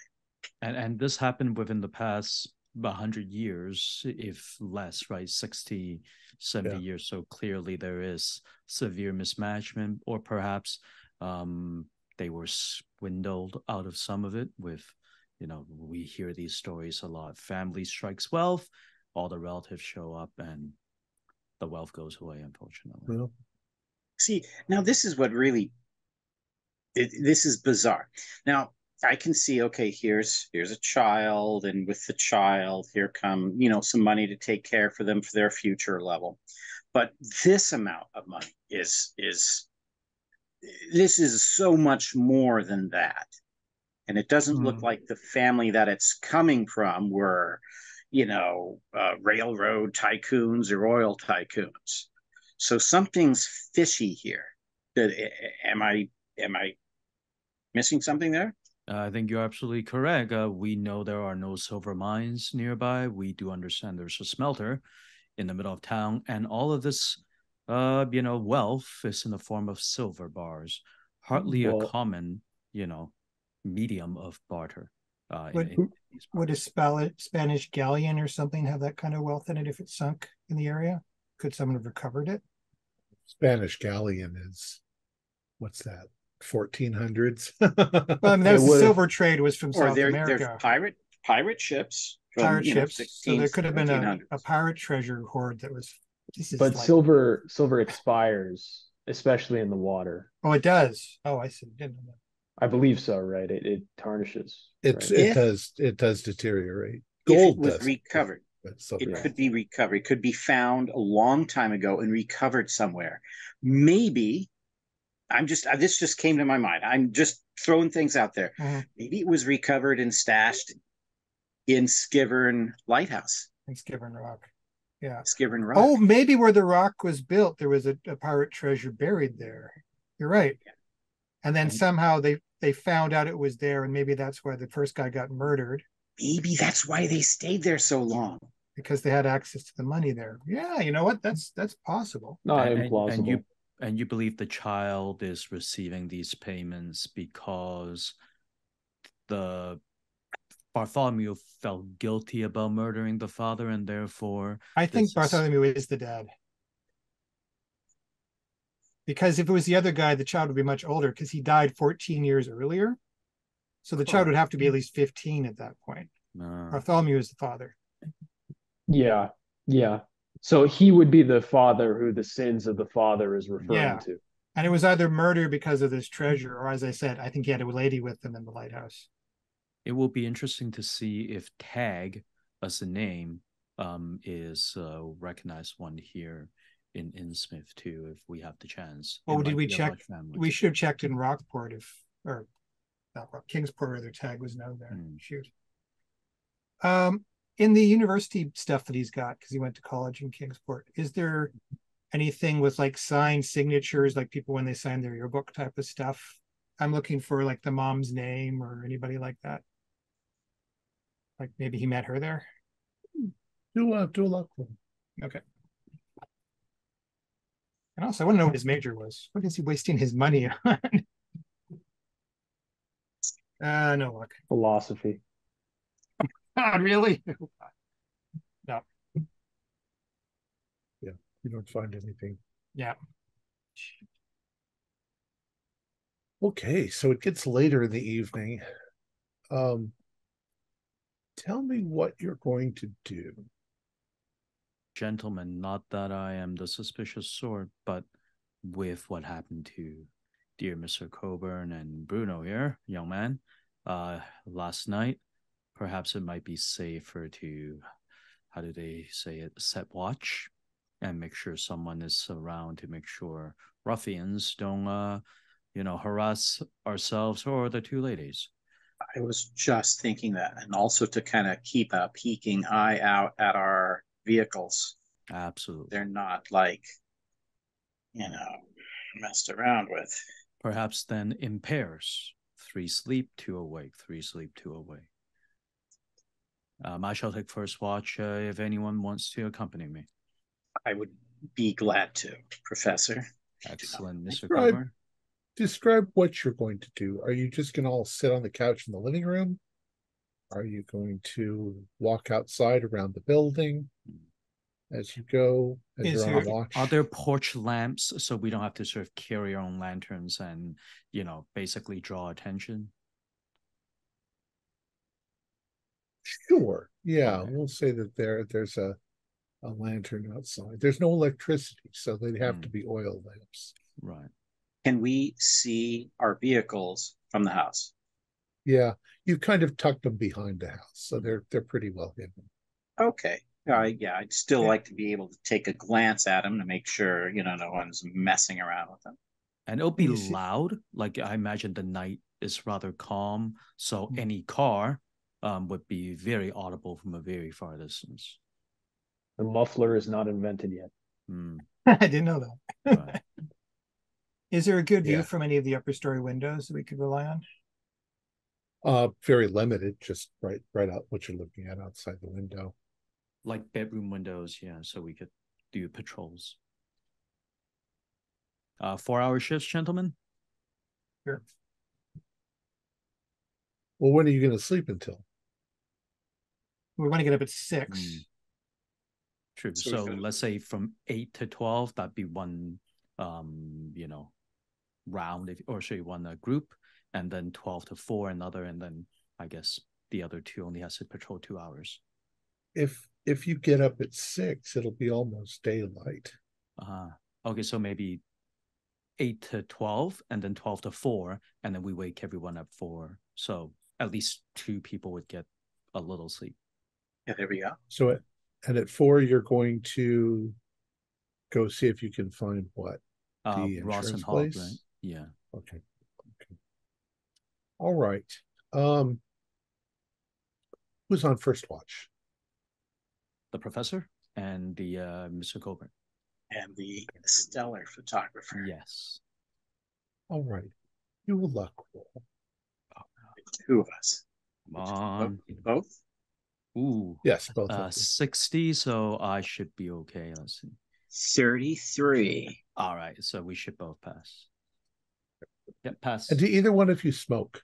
And this happened within the past 100 years, if less, right? 60, 70 years. So clearly there is severe mismanagement, or perhaps they were swindled out of some of it with, we hear these stories a lot. Family strikes wealth, all the relatives show up, and the wealth goes away, unfortunately. Well, see, now this is what really, this is bizarre. Now, I can see, okay, here's a child, and with the child, here come, some money to take care for them for their future level. But this amount of money this is so much more than that. And it doesn't look like the family that it's coming from were, railroad tycoons or oil tycoons. So something's fishy here. Am I missing something there? I think you're absolutely correct. We know there are no silver mines nearby. We do understand there's a smelter in the middle of town, and all of this, wealth is in the form of silver bars. Hardly a common, medium of barter. Would a Spanish galleon or something have that kind of wealth in it if it sunk in the area? Could someone have recovered it? Spanish galleon is, what's that, 1400s? Well, I mean, that was the silver trade was from Or South there's America. pirate ships from Pirate ships. 16, So there could have been 1700s. a pirate treasure hoard that was. But like, silver expires, especially in the water. oh, it does. Oh, I see. Didn't know that. I believe so, right? It tarnishes. It right? it does deteriorate. If Gold it was does recovered, it Yeah. could be recovered. It could be found a long time ago and recovered somewhere. Maybe this just came to my mind. I'm just throwing things out there. Maybe it was recovered and stashed in Skivern Lighthouse. In Skivern Rock. Yeah. Skivern Rock. Oh, maybe where the rock was built, there was a pirate treasure buried there. You're right. Yeah. And then somehow they found out it was there, and maybe that's why the first guy got murdered. Maybe that's why they stayed there so long. Because they had access to the money there. Yeah, you know what? That's possible. Not And implausible. you believe the child is receiving these payments because the Bartholomew felt guilty about murdering the father, and therefore I think Bartholomew is the dad. Because if it was the other guy, the child would be much older because he died 14 years earlier. So the child would have to be at least 15 at that point. Bartholomew is the father. Yeah. So he would be the father who the sins of the father is referring to. And it was either murder because of this treasure, or as I said, I think he had a lady with him in the lighthouse. It will be interesting to see if Tag, as a name, is a recognized one here in Innsmouth too, if we have the chance. Oh, did we check? We should have checked in Rockport or not Rock, Kingsport, or their Tag was known there. Shoot. In the university stuff that he's got, because he went to college in Kingsport, is there anything with like signed signatures, like people when they sign their yearbook type of stuff? I'm looking for like the mom's name or anybody like that. Like maybe he met her there. Do a luck roll. Okay. And also, I want to know what his major was. What is he wasting his money on? No luck. Philosophy. God, really? No. Yeah, you don't find anything. Yeah. Okay, so it gets later in the evening. Tell me what you're going to do. Gentlemen, not that I am the suspicious sort, but with what happened to dear Mr. Coburn and Bruno here, young man, last night, perhaps it might be safer to, how do they say it, set watch and make sure someone is around to make sure ruffians don't, harass ourselves or the two ladies. I was just thinking that, and also to kind of keep a peeking eye out at our vehicles. Absolutely. They're not like, messed around with. Perhaps then in pairs, 3 sleep, 2 awake, 3 sleep, 2 awake. I shall take first watch if anyone wants to accompany me. I would be glad to, Professor. Excellent, Mr. Coburn. Describe what you're going to do. Are you just going to all sit on the couch in the living room? Are you going to walk outside around the building as you go? Are there porch lamps so we don't have to sort of carry our own lanterns and, basically draw attention? Sure. Yeah, okay. We'll say that there's a lantern outside. There's no electricity, so they'd have to be oil lamps. Right. Can we see our vehicles from the house? Yeah, you kind of tucked them behind the house, so they're pretty well hidden. Okay. I'd still like to be able to take a glance at them to make sure, no one's messing around with them. And it'll be loud. Like I imagine the night is rather calm, so any car would be very audible from a very far distance. The muffler is not invented yet. I didn't know that. Right. Is there a good view from any of the upper story windows that we could rely on? Very limited, just right out what you're looking at outside the window. Like bedroom windows, yeah, so we could do patrols. 4-hour shifts, gentlemen? Sure. Well, when are you going to sleep until? We want to get up at 6. True. So So we've got- let's say from 8 to 12, that'd be one, round, one group, and then 12 to 4 another, and then I guess the other two only has to patrol 2 hours. If you get up at 6, it'll be almost daylight. Okay, so maybe 8 to 12, and then 12 to 4, and then we wake everyone up for, so at least 2 people would get a little sleep. Yeah, there we go. So at 4, you're going to go see if you can find what? The Ross and insurance Hogg, place? right? Yeah. Okay. All right. Who's on first watch? The professor and the Mr. Coburn. And the stellar photographer. Yes. All right. You will luck roll. The 2 of us. Come on. Both? Ooh. Yes, both of you. 60, so I should be okay. Let's see. 33. All right, so we should both pass. Yep, pass. And do either one of you smoke?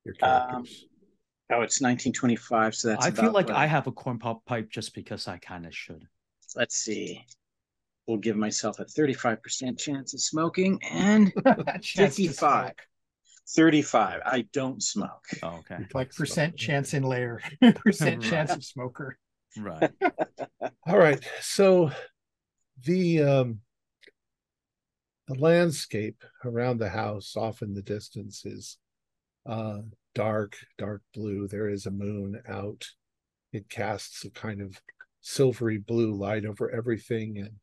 Your characters. It's 1925, so that's I feel like what? I have a corn pop pipe just because I kind of should. Let's see. We'll give myself a 35% chance of smoking and 55. 35. I don't smoke. Oh, okay. Like percent chance in layer, percent chance of smoker. Right. All right. So the landscape around the house off in the distance is dark blue. There is a moon out. It casts a kind of silvery blue light over everything, and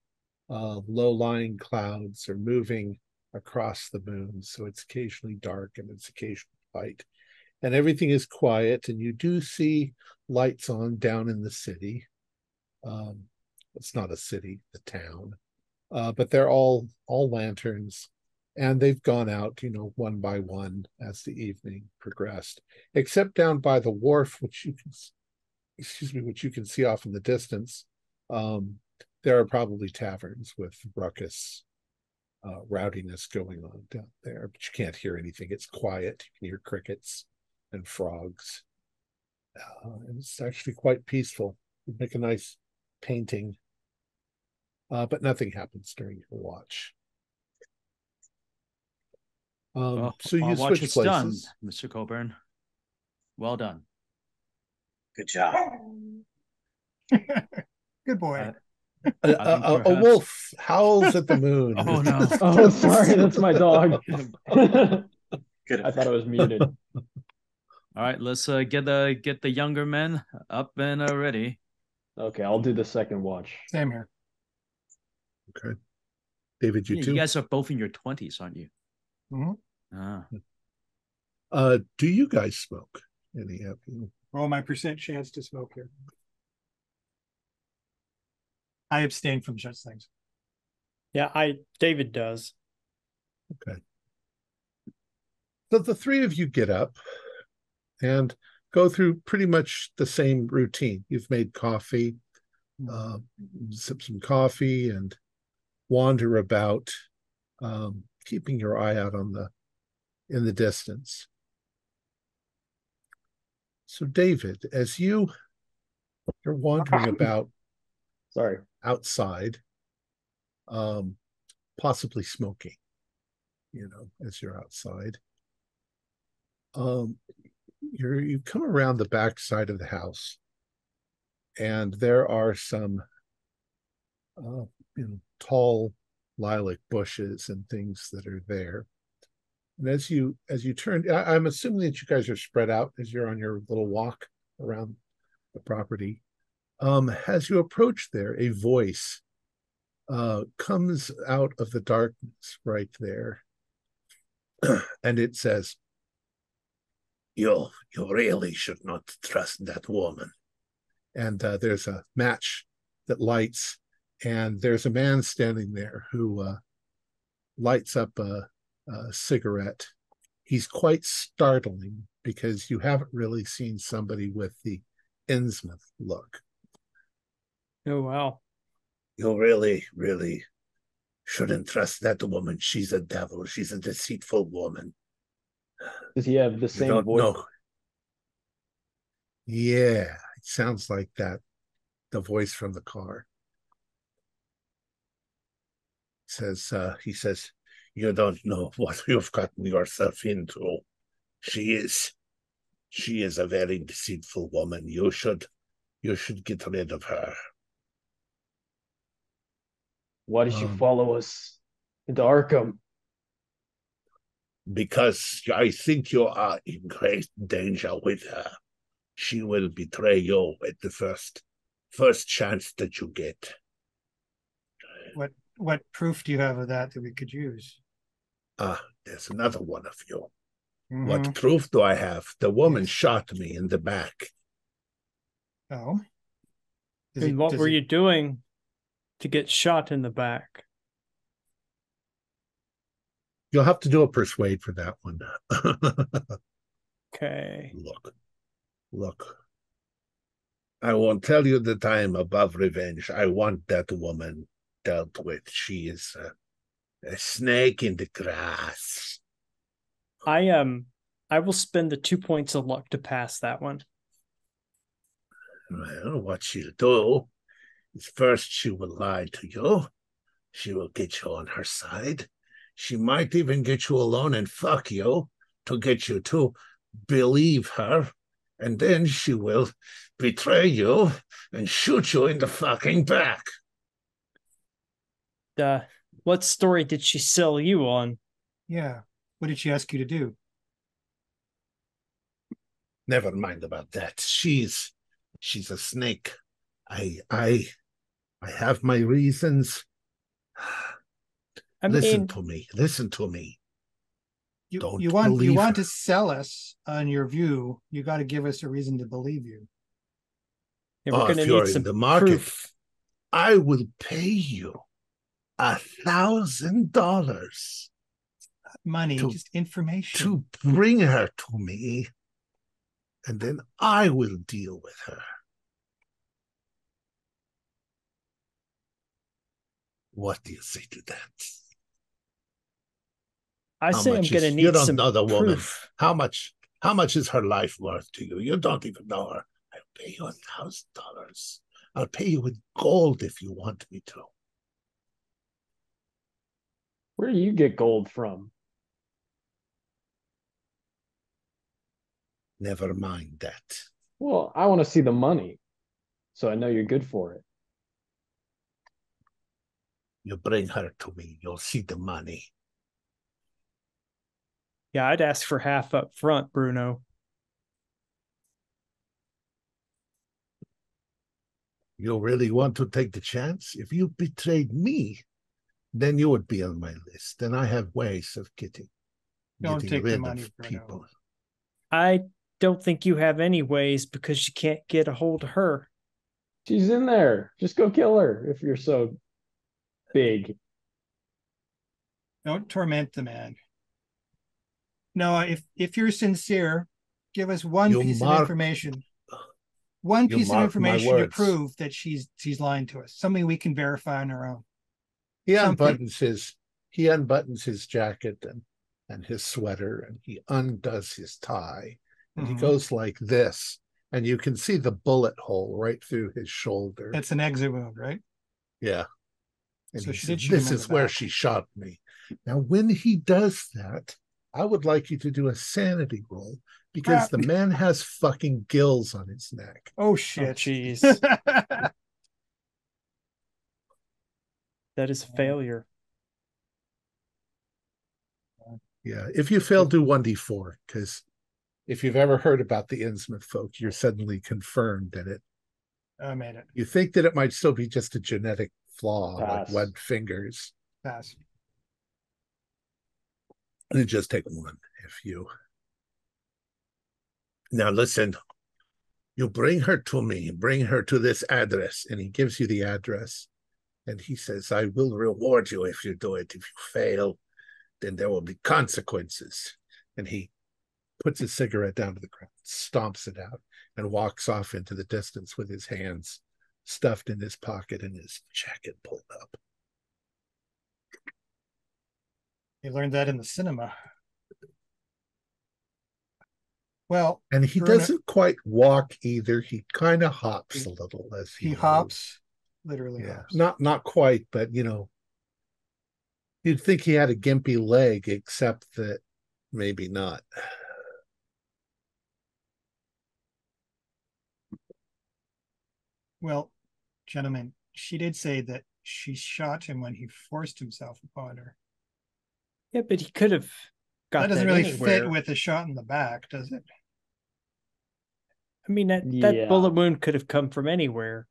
low-lying clouds are moving across the moon, so it's occasionally dark and it's occasionally light, and everything is quiet. And you do see lights on down in the city. It's not a city, the town, but they're all lanterns, and they've gone out, one by one as the evening progressed, except down by the wharf, which you can see off in the distance. There are probably taverns with ruckus, rowdiness going on down there, but you can't hear anything. It's quiet. You can hear crickets and frogs. And it's actually quite peaceful. You make a nice painting, but nothing happens during your watch. So you switch places. Done, Mr. Coburn. Well done. Good job. Good boy. A wolf howls at the moon. Oh no! Oh, sorry, that's my dog. Good. I thought it was muted. All right, let's get the younger men up and ready. Okay, I'll do the second watch. Same here. Okay, David, you too. You guys are both in your 20s, aren't you? Mm-hmm. Do you guys smoke? Any of you? Roll my percent chance to smoke here. I abstain from such things. Yeah, David does. Okay. So the 3 of you get up and go through pretty much the same routine. You've made coffee, sip some coffee, and wander about, keeping your eye out in the distance. So David, as you're wandering about outside, possibly smoking, as you're outside, you come around the back side of the house, and there are some tall lilac bushes and things that are there. And as you turn, I'm assuming that you guys are spread out as you're on your little walk around the property. As you approach there, a voice comes out of the darkness right there, and it says, You really should not trust that woman. And there's a match that lights, and there's a man standing there who lights up a cigarette. He's quite startling because you haven't really seen somebody with the Innsmouth look. Oh, wow. You really, really shouldn't trust that woman. She's a devil. She's a deceitful woman. Does he have the same voice? No. Yeah, it sounds like that. the voice from the car. He says, you don't know what you've gotten yourself into. She is a very deceitful woman. You should get rid of her. Why did you follow us into Arkham? Because I think you are in great danger with her. She will betray you at the first chance that you get. What proof do you have of that we could use? There's another one of you. Mm-hmm. What proof do I have? The woman Yes. shot me in the back. Oh. And what were you doing to get shot in the back? You'll have to do a persuade for that one. Okay. Look. I won't tell you that I am above revenge. I want that woman dealt with. She is a snake in the grass. I will spend the 2 points of luck to pass that one. Well, what she'll do is first she will lie to you. She will get you on her side. She might even get you alone and fuck you to get you to believe her. And then she will betray you and shoot you in the fucking back. What story did she sell you on? Yeah. What did she ask you to do? Never mind about that. She's a snake. I have my reasons. Listen to me. You want to sell us on your view. You got to give us a reason to believe you. Yeah, we're going to need some in the market, proof. I will pay you $1,000 money, just information to bring her to me, and then I will deal with her. What do you say to that? I say I'm going to need some proof. Woman. How much is her life worth to you? You don't even know her. I'll pay you $1,000. I'll pay you with gold if you want me to. Where do you get gold from? Never mind that. Well, I want to see the money, so I know you're good for it. You bring her to me, you'll see the money. Yeah, I'd ask for half up front, Bruno. You really want to take the chance? If you betrayed me, then you would be on my list, and I have ways of getting take rid the money, of Bruno. people. I don't think you have any ways because you can't get a hold of her. She's in there. Just go kill her if you're so big. Don't torment the man. No, if you're sincere, give us one piece of information. One piece of information to prove that she's lying to us. Something we can verify on our own. He unbuttons his jacket and his sweater, and he undoes his tie, and he goes like this, and you can see the bullet hole right through his shoulder. It's an exit wound, right? Yeah. And so he says, this is where she shot me. Now, when he does that, I would like you to do a sanity roll, because the man has fucking gills on his neck. Oh, shit. Jeez. That is failure. Yeah, if you fail, do 1d4, because if you've ever heard about the Innsmouth folk, you're suddenly confirmed in it. I made it. You think that it might still be just a genetic flaw, Pass. like webbed fingers. Pass. And just take one if you... Now listen, you bring her to me, bring her to this address, and he gives you the address. And he says, I will reward you if you do it. If you fail, then there will be consequences. And he puts his cigarette down to the ground, stomps it out, and walks off into the distance with his hands stuffed in his pocket and his jacket pulled up. You learned that in the cinema. Well, And he Bruno, doesn't quite walk either. He kind of hops a little as he hops, literally yeah, hops. not quite, but you'd think he had a gimpy leg, except that maybe not. Well, gentlemen, she did say that she shot him when he forced himself upon her. Yeah, but he could have got That doesn't that really anywhere. fit with a shot in the back, does it? I mean, that Yeah. bullet wound could have come from anywhere.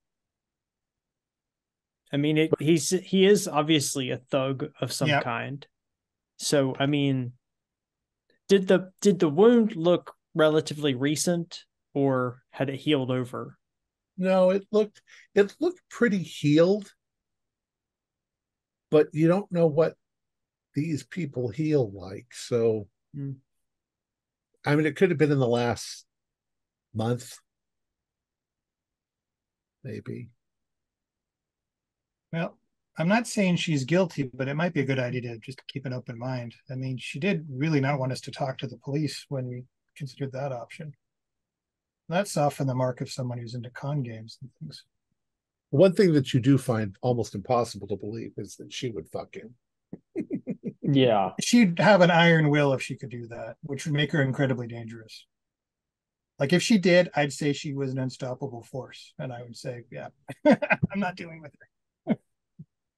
I mean, he is obviously a thug of some Yep. kind. So, I mean, did the wound look relatively recent, or had it healed over? No, it looked pretty healed, but you don't know what these people heal like. So, I mean, it could have been in the last month, maybe. Well, I'm not saying she's guilty, but it might be a good idea to just keep an open mind. I mean, she did really not want us to talk to the police when we considered that option. That's often the mark of someone who's into con games and things. One thing that you do find almost impossible to believe is that she would fuck him. Yeah. She'd have an iron will if she could do that, which would make her incredibly dangerous. Like if she did, I'd say she was an unstoppable force. And I would say, yeah, I'm not dealing with her.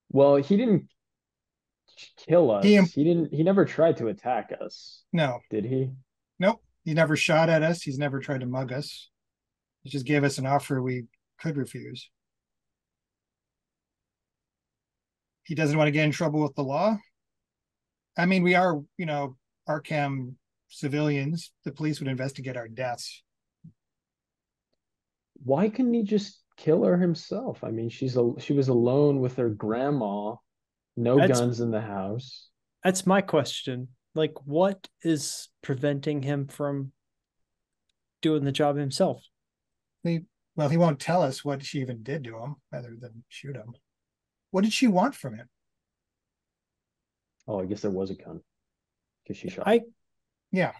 Well, he didn't kill us. He never tried to attack us. No. Did he? Nope. He never shot at us. He's never tried to mug us. He just gave us an offer we could refuse. He doesn't want to get in trouble with the law. I mean, we are, Arkham civilians. The police would investigate our deaths. Why couldn't he just kill her himself? I mean, she was alone with her grandma, no guns in the house. That's my question. Like, what is preventing him from doing the job himself? He won't tell us what she even did to him other than shoot him. What did she want from him? Oh, I guess there was a gun because she shot. Yeah.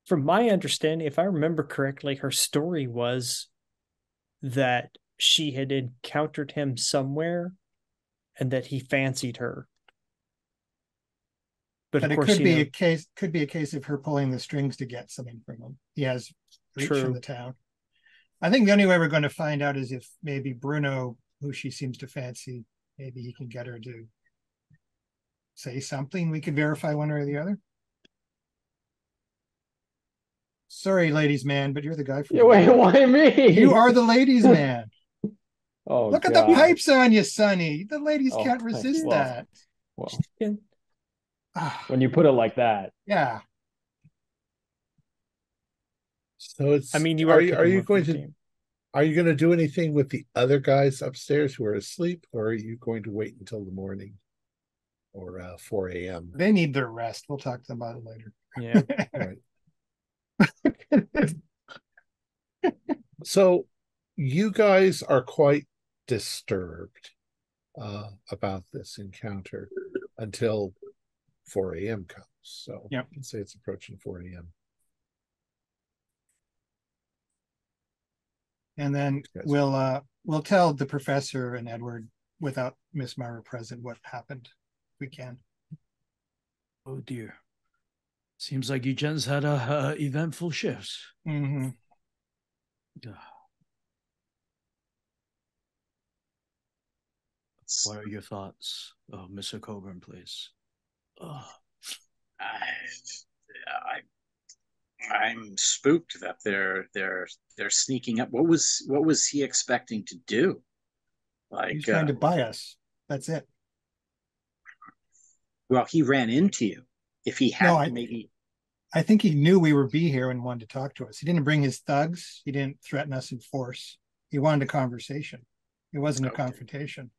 From my understanding, if I remember correctly, her story was that she had encountered him somewhere and that he fancied her. But of course, it could be a case of her pulling the strings to get something from him. He has reach from the town. I think the only way we're going to find out is if maybe Bruno, who she seems to fancy, maybe he can get her to say something. We could verify one or the other. Sorry, ladies' man, but you're the guy. Wait, why me? You are the ladies' man. Oh, look at the pipes on you, Sonny. The ladies can't resist that. Well, when you put it like that, yeah. So it's. I mean, are you going to do anything with the other guys upstairs who are asleep, or are you going to wait until the morning or 4 a.m.? They need their rest. We'll talk to them about it later. Yeah. Right. So you guys are quite disturbed about this encounter until 4 a.m. comes. So yep. You can say it's approaching 4 a.m. And then we'll tell the professor and Edward without Miss Mara present what happened. If we can. Oh dear. Seems like you gents had a eventful shift. Mm-hmm. What are your thoughts? Oh, Mr. Coburn, please. I'm spooked that they're sneaking up. What was he expecting to do? Like he's trying to buy us. That's it. Well, he ran into you. If he had maybe. I think he knew we would be here and wanted to talk to us. He didn't bring his thugs. He didn't threaten us in force. He wanted a conversation. It wasn't a confrontation.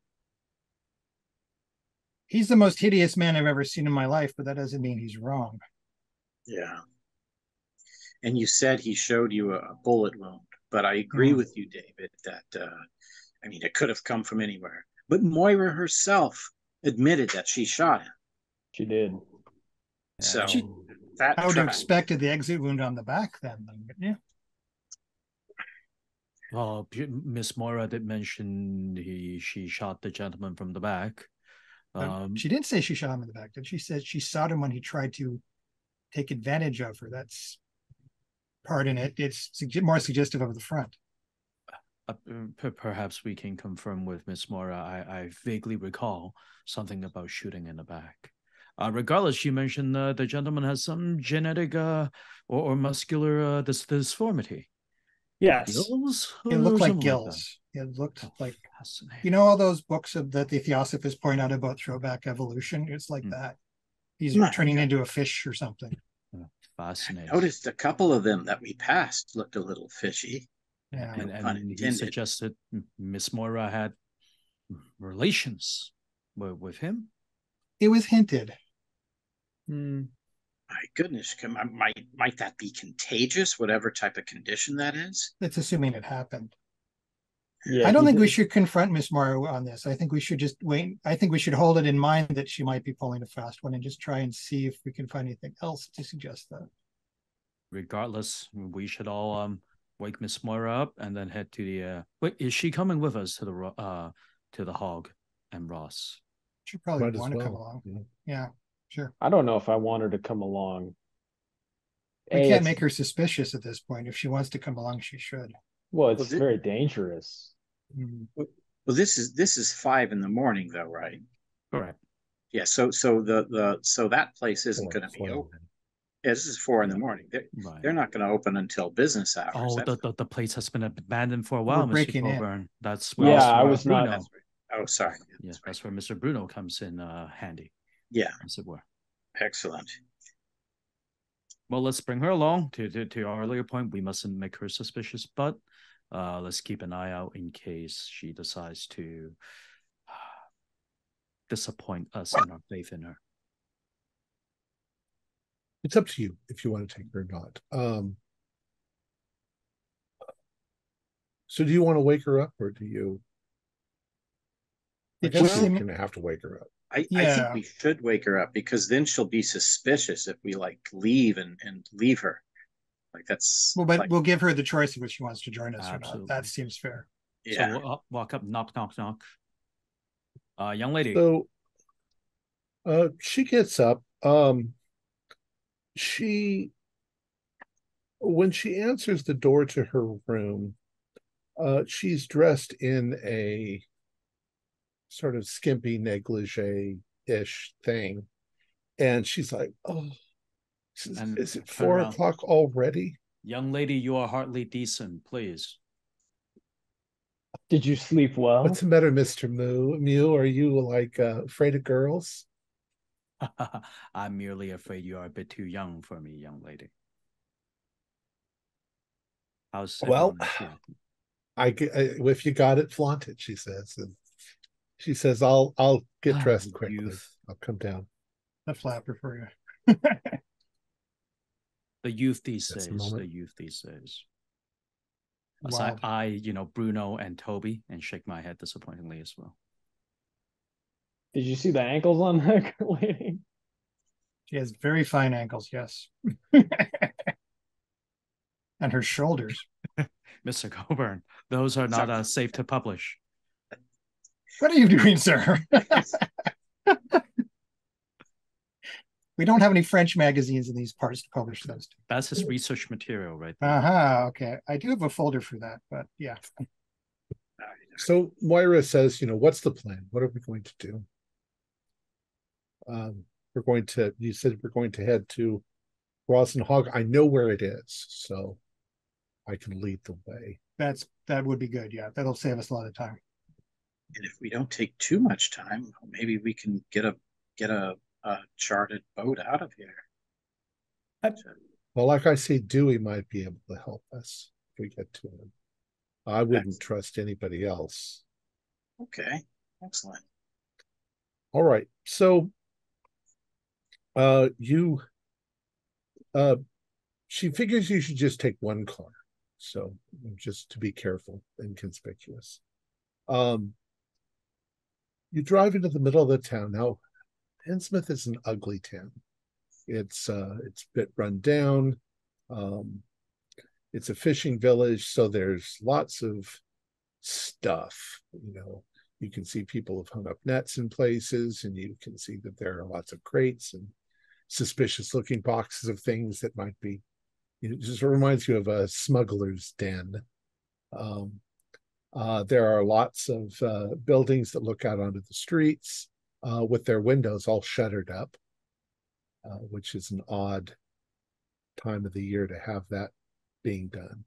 He's the most hideous man I've ever seen in my life, but that doesn't mean he's wrong. Yeah. And you said he showed you a bullet wound, but I agree with you, David, that, it could have come from anywhere. But Moira herself admitted that she shot him. She did. So That I would have track. expected the exit wound on the back then, wouldn't you? Well, Miss Moira did mention she shot the gentleman from the back. She didn't say she shot him in the back. Did she? Said she shot him when he tried to take advantage of her. That's part in it. It's more suggestive of the front. Perhaps we can confirm with Miss Moira. I vaguely recall something about shooting in the back. Regardless, she mentioned the gentleman has some genetic or muscular disformity. Yes. Gills? It looked like Something gills. It looked like, fascinating. all those books that the Theosophists point out about throwback evolution. It's like that. He's turning into a fish or something. Fascinating. I noticed a couple of them that we passed looked a little fishy. Yeah. And he suggested Miss Moira had relations with him. It was hinted. My goodness, might that be contagious, whatever type of condition that is? It's assuming it happened. Yeah, I don't think we should confront Miss Moira on this. I think we should just wait. I think we should hold it in mind that she might be pulling a fast one and just try and see if we can find anything else to suggest that. Regardless, we should all wake Miss Moira up and then head to the. Wait, is she coming with us to the Hog and Ross? She probably want to come along. Yeah, sure. I don't know if I want her to come along. We can't make her suspicious at this point. If she wants to come along, she should. Well, it's very dangerous. Well, this is 5 a.m, though, right? Correct. Yeah. So that place isn't going to be open. Yeah, this is 4 a.m. They're not going to open until business hours. Oh, the place has been abandoned for a while, Mr. Coburn. That's where I was Bruno. Not. Oh, sorry. Yes, that's where Mr. Bruno comes in handy. Yeah. As it were. Excellent. Well, let's bring her along. To our earlier point, we mustn't make her suspicious, but let's keep an eye out in case she decides to disappoint us in our faith in her. It's up to you if you want to take her or not. So do you want to wake her up, or do you? I guess you're going to have to wake her up. I think we should wake her up, because then she'll be suspicious if we leave and leave her. That's we'll give her the choice of if she wants to join us Absolutely. or not. That seems fair. Yeah. So we'll walk up, knock, knock, knock. Young lady. So she gets up. When she answers the door to her room, she's dressed in a sort of skimpy negligee-ish thing, and she's like, "Oh, is it 4 o'clock already?" Young lady, you are hardly decent, please. Did you sleep well? What's the matter, Mr. Mew? Are you afraid of girls? I'm merely afraid you are a bit too young for me, young lady. How's if you got it, flaunt it, she says. And she says, I'll get dressed quickly. Youth. I'll come down. A flapper for you. The youth these days. So I, Bruno and Toby, and shake my head disappointingly as well. Did you see the ankles on that lady? She has very fine ankles, yes. And her shoulders. Mr. Coburn, those are not safe to publish. What are you doing, sir? We don't have any French magazines in these parts to publish those. That's his research material right there. Okay. I do have a folder for that, but yeah. So Moira says, what's the plan? What are we going to do? You said we're going to head to Ross and Hog. I know where it is, so I can lead the way. That would be good. Yeah, that'll save us a lot of time. And if we don't take too much time, maybe we can get a chartered boat out of here. Well, like I say, Dewey might be able to help us if we get to him. I wouldn't trust anybody else. Okay, excellent. All right, so she figures you should just take one car, so just to be careful and conspicuous. You drive into the middle of the town. Now, Innsmouth is an ugly town. It's a bit run down. It's a fishing village, so there's lots of stuff. You can see people have hung up nets in places, and you can see that there are lots of crates and suspicious looking boxes of things that might be. It just reminds you of a smuggler's den. There are lots of buildings that look out onto the streets with their windows all shuttered up, which is an odd time of the year to have that being done.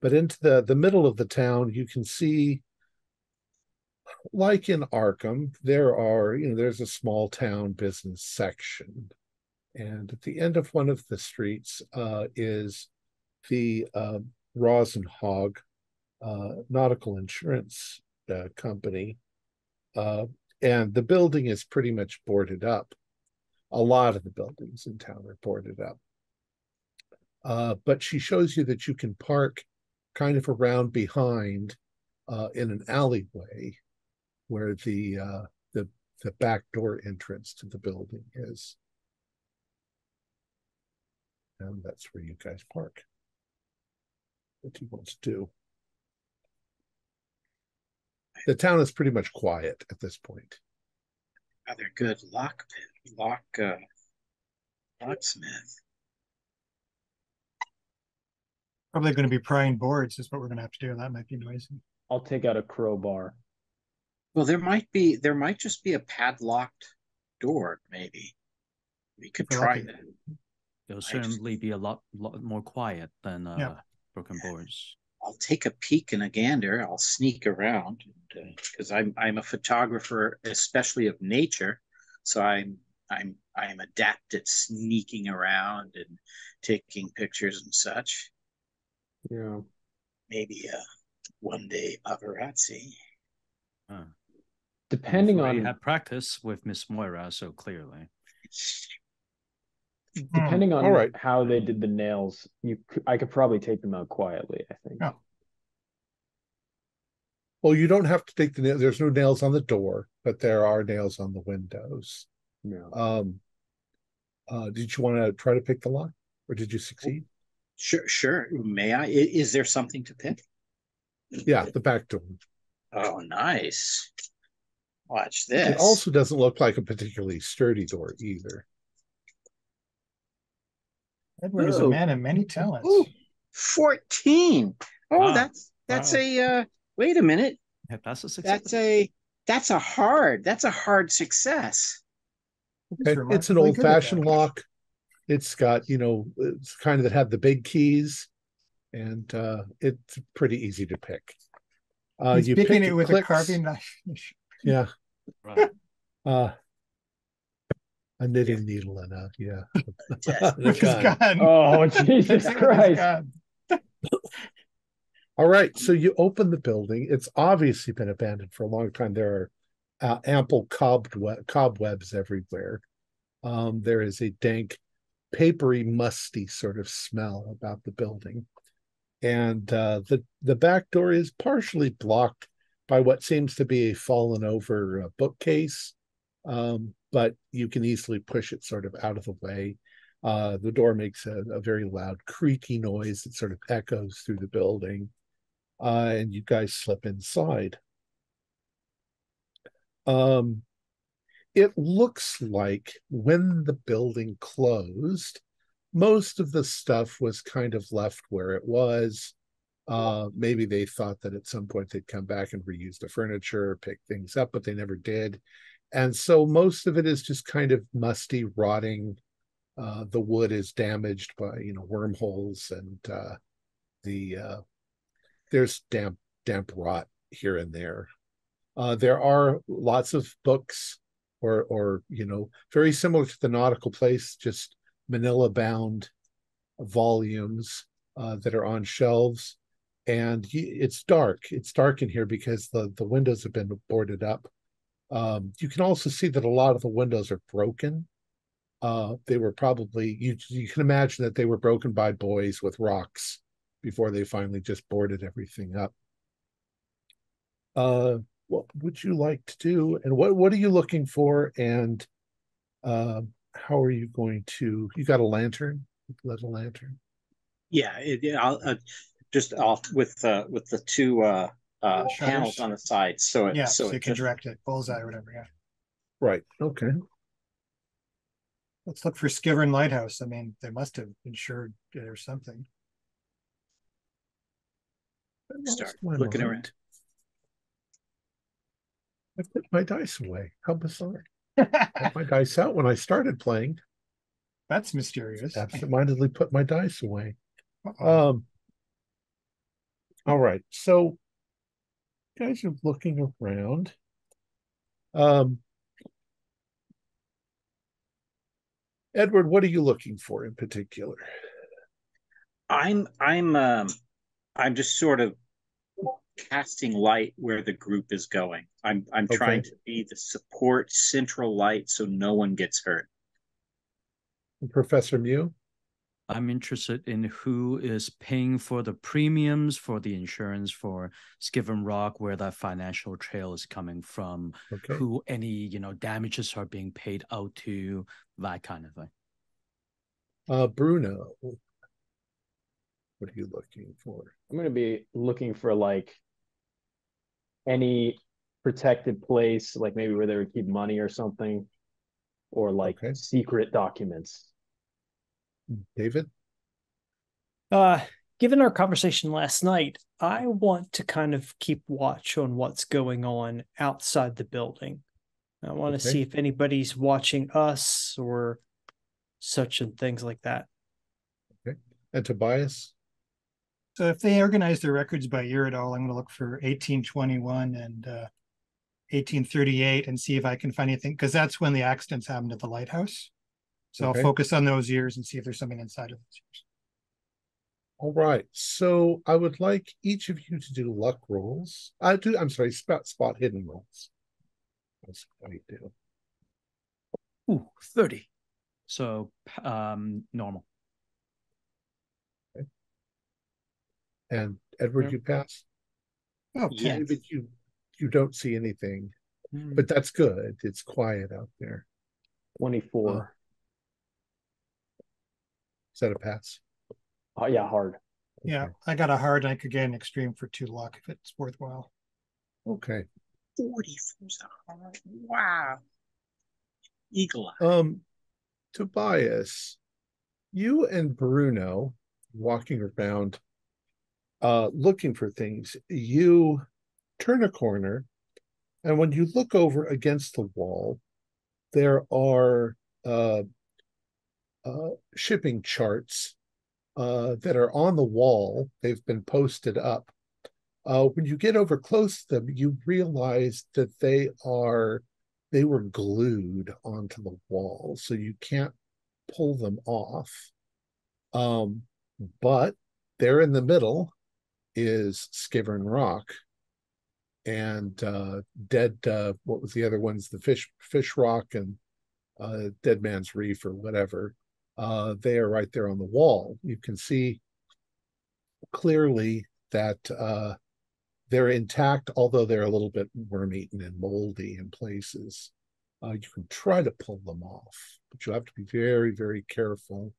But into the middle of the town, you can see, like in Arkham, there's a small town business section. And at the end of one of the streets is the Rosenhog nautical insurance company. And the building is pretty much boarded up. A lot of the buildings in town are boarded up. But she shows you that you can park kind of around behind in an alleyway where the back door entrance to the building is. And that's where you guys park. What he wants to do. The town is pretty much quiet at this point. Rather good locksmith. Probably going to be prying boards is what we're going to have to do. That might be noisy. I'll take out a crowbar. Well, there might just be a padlocked door, maybe. We could try that. It'll certainly be a lot more quiet than broken boards. I'll take a peek and a gander. I'll sneak around because I'm a photographer, especially of nature. So I'm adept at sneaking around and taking pictures and such. Yeah. Maybe one day paparazzi. Depending on you have practice with Miss Moira, so clearly. Depending on All right. how they did the nails, I could probably take them out quietly, I think. Oh. Well, you don't have to take the nails. There's no nails on the door, but there are nails on the windows. Yeah. Did you want to try to pick the lock, or did you succeed? Sure. May I? Is there something to pick? Yeah, the back door. Oh, nice. Watch this. It also doesn't look like a particularly sturdy door either. Edward is a man of many talents. Ooh, 14. Oh, Wow. that's Wow. a wait a minute. Yeah, that's a success. That's a hard success. Okay. It's an old-fashioned lock. It's got, it's kind of that have the big keys, and it's pretty easy to pick. He's you picking pick it with clicks. a carving knife. Yeah. Right. A knitting needle and With his gun. Oh, Jesus Christ. All right, so you open the building. It's obviously been abandoned for a long time. There are ample cobwebs everywhere. There is a dank, papery, musty sort of smell about the building. And the back door is partially blocked by what seems to be a fallen over bookcase, but you can easily push it sort of out of the way. The door makes a very loud creaky noise that sort of echoes through the building, and you guys slip inside. It looks like when the building closed, most of the stuff was kind of left where it was. Maybe they thought that at some point they'd come back and reuse the furniture, pick things up, but they never did. And so most of it is just kind of musty, rotting. The wood is damaged by, wormholes, and there's damp rot here and there. There are lots of books or very similar to the nautical place, just manila bound volumes that are on shelves. And it's dark. It's dark in here because the windows have been boarded up. You can also see that a lot of the windows are broken. They were probably, you can imagine that they were broken by boys with rocks before they finally just boarded everything up. What would you like to do? And what are you looking for? And how how are you going to? You got a lantern? Lit a lantern. Yeah, I'll just off with the two panels on the side, so you it can just direct it, bullseye or whatever. Yeah. Right. Okay. Let's look for Skivern Lighthouse. I mean, they must have insured it or something. start looking around. I put my dice away. How bizarre. I had my dice out when I started playing. That's mysterious. Absentmindedly put my dice away. Uh-oh. All right. So you guys are looking around. Edward, what are you looking for in particular? I'm just sort of casting light where the group is going. I'm trying to be the support central light so no one gets hurt. And Professor Mew? I'm interested in who is paying for the premiums for the insurance for Skivern Rock, where that financial trail is coming from, who any damages are being paid out to, that kind of thing. Bruno, what are you looking for? I'm going to be looking for like any protected place, like maybe where they would keep money or something, or like secret documents. David? Given our conversation last night, I want to kind of keep watch on what's going on outside the building. I want to see if anybody's watching us or such and things like that. Okay. And Tobias? So if they organize their records by year at all, I'm going to look for 1821 and 1838 and see if I can find anything, because that's when the accidents happened at the lighthouse. So I'll focus on those years and see if there's something inside of those years. All right. So I would like each of you to do luck rolls. Spot hidden rolls. That's what you do. Ooh, 30. So normal. Okay. And Edward, you pass? Oh, yeah. David, you don't see anything. But that's good. It's quiet out there. 24. Is that a pass? Yeah, hard. Yeah, I got a hard and I could get an extreme for 2 luck if it's worthwhile. Okay. 44's a hard. Wow. Eagle eye. Tobias, you and Bruno walking around looking for things. You turn a corner, and when you look over against the wall, there are shipping charts that are on the wall. They've been posted up. When you get over close to them, you realize that they were glued onto the wall, so you can't pull them off. But there in the middle is Skivern Rock and Dead. What was the other ones? The Fish Rock and Dead Man's Reef or whatever. They are right there on the wall. You can see clearly that they're intact, although they're a little bit worm-eaten and moldy in places. You can try to pull them off, but you have to be very, very careful,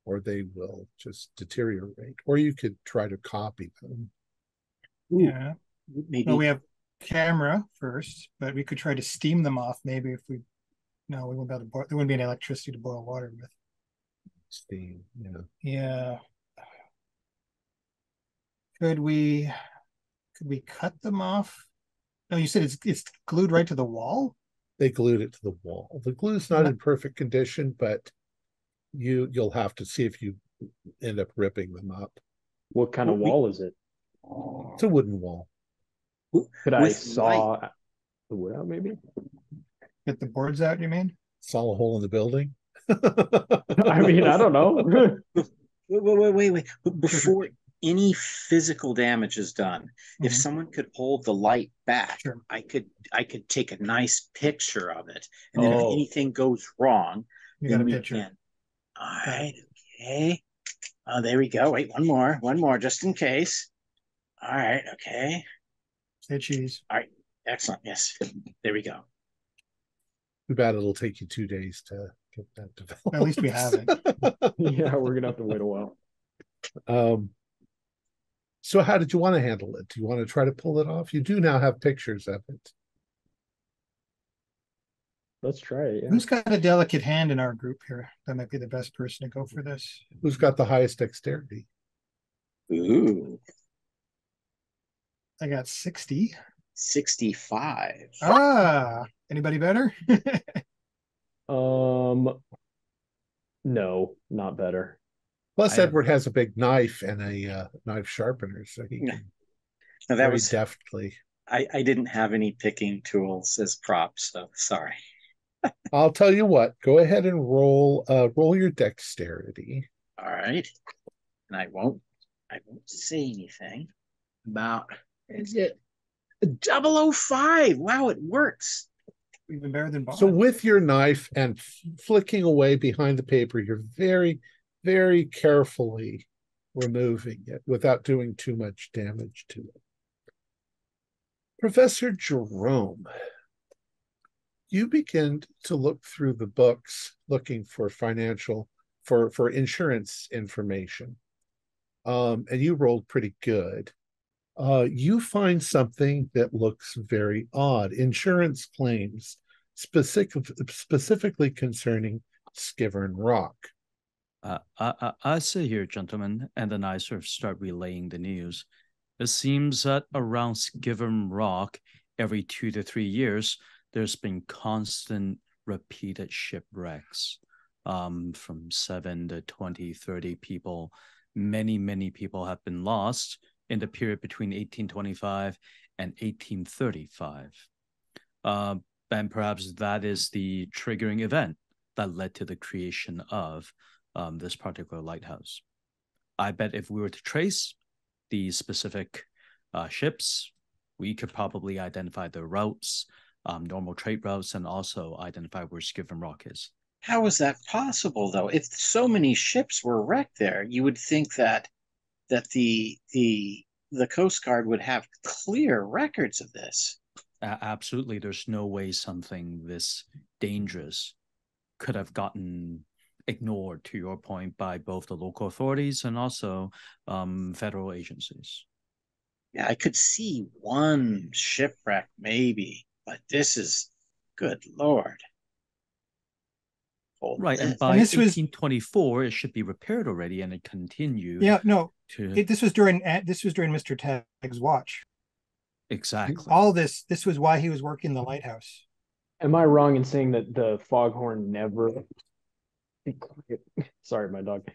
or they will just deteriorate. Or you could try to copy them. Yeah. Maybe. Well, we have camera first, but we could try to steam them off. Maybe if we wouldn't be able to boil. There wouldn't be any electricity to boil water with. Steam, yeah. Yeah. Could we cut them off? No, you said it's glued right to the wall? They glued it to the wall. The glue's not in perfect condition, but you'll have to see if you end up ripping them up. What kind of wall is it? It's a wooden wall. Could I saw the wood out, maybe? Get the boards out, you mean? Saw a hole in the building? I mean, I don't know. Wait. Before any physical damage is done, if someone could hold the light back, I could take a nice picture of it. And then if anything goes wrong, then we can. All right, okay. Oh, there we go. Wait, one more, just in case. All right, okay. Say cheese. All right, excellent. Yes, there we go. Too bad it'll take you 2 days to get that developed. At least we haven't. Yeah, we're gonna have to wait a while. So how did you want to handle it? Do you want to try to pull it off? You do now have pictures of it. Let's try it. Yeah. Who's got a delicate hand in our group here? That might be the best person to go for this. Who's got the highest dexterity? Ooh, I got 60. 65. Ah, anybody better? No, not better. Plus, I have- Edward has a big knife and a knife sharpener, so he can Now, that very was deftly. I didn't have any picking tools as props, so sorry. I'll tell you what. Go ahead and roll your dexterity. All right. And I won't say anything about, is it 005? Wow, it works. Even better than Bond. So with your knife and flicking away behind the paper, you're very, very carefully removing it without doing too much damage to it. Professor Jerome, you begin to look through the books looking for for insurance information. And you rolled pretty good. You find something that looks very odd. Insurance claims specifically concerning Skivern Rock. I sit here, gentlemen, and then I sort of start relaying the news. It seems that around Skivern Rock, every 2 to 3 years, there's been constant repeated shipwrecks. From 7 to 20, 30 people. Many people have been lost in the period between 1825 and 1835. And perhaps that is the triggering event that led to the creation of this particular lighthouse. I bet if we were to trace the specific ships, we could probably identify the routes, normal trade routes, and also identify where Skivern Rock is. How is that possible, though? If so many ships were wrecked there, you would think that the Coast Guard would have clear records of this. Absolutely. There's no way something this dangerous could have gotten ignored, to your point, by both the local authorities and also federal agencies. Yeah, I could see one shipwreck maybe, but this is, good Lord. Right, and by 1824, it should be repaired already, and it continued. Yeah, no, this was during Mr. Tagg's watch. Exactly. All this was why he was working the lighthouse. Am I wrong in saying that the foghorn never? Sorry, my dog.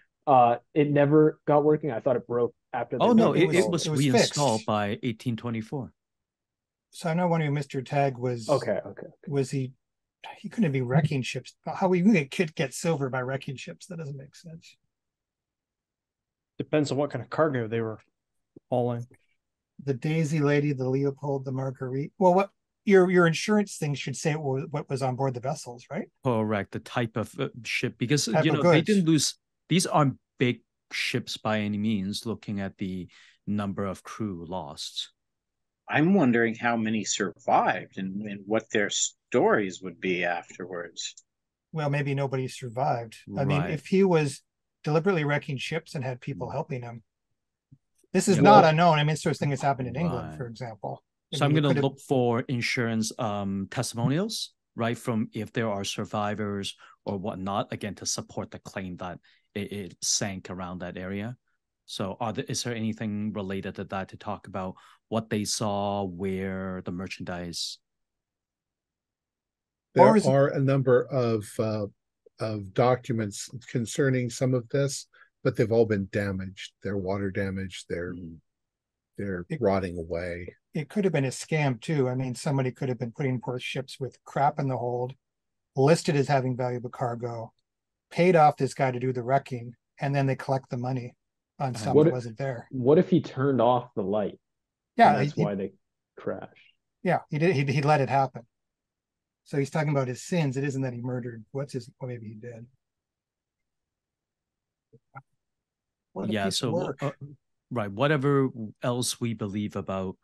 It never got working. I thought it broke after. Oh no, it was fixed reinstalled by 1824. So I'm not wondering, Mr. Tagg was okay. Was he couldn't be wrecking ships? How we could get silver by wrecking ships? That doesn't make sense. Depends on what kind of cargo they were hauling. The Daisy Lady, the Leopold, the Marguerite. Well, what your insurance thing should say what was on board the vessels, right? Correct. The type of ship, because Type you of know goods. they didn't lose. These aren't big ships by any means. Looking at the number of crew lost. I'm wondering how many survived and what their stories would be afterwards. Well, maybe nobody survived. I mean, Right. if he was deliberately wrecking ships and had people helping him, this is not unknown. I mean, this sort of thing has happened in England, for example. So I'm going to look for insurance testimonials, right, from if there are survivors or whatnot, again, to support the claim that it sank around that area. So is there anything related to that to talk about what they saw, where the merchandise? There are a number of documents concerning some of this, but they've all been damaged. They're water damaged. They're rotting away. It could have been a scam too. I mean, somebody could have been putting poor ships with crap in the hold, listed as having valuable cargo, paid off this guy to do the wrecking, and then they collect the money on something that wasn't there. What if he turned off the light? Yeah, and that's why they crashed. Yeah, he did. He let it happen. So he's talking about his sins. It isn't that he murdered. Well, maybe he did. Yeah. So right. Whatever else we believe about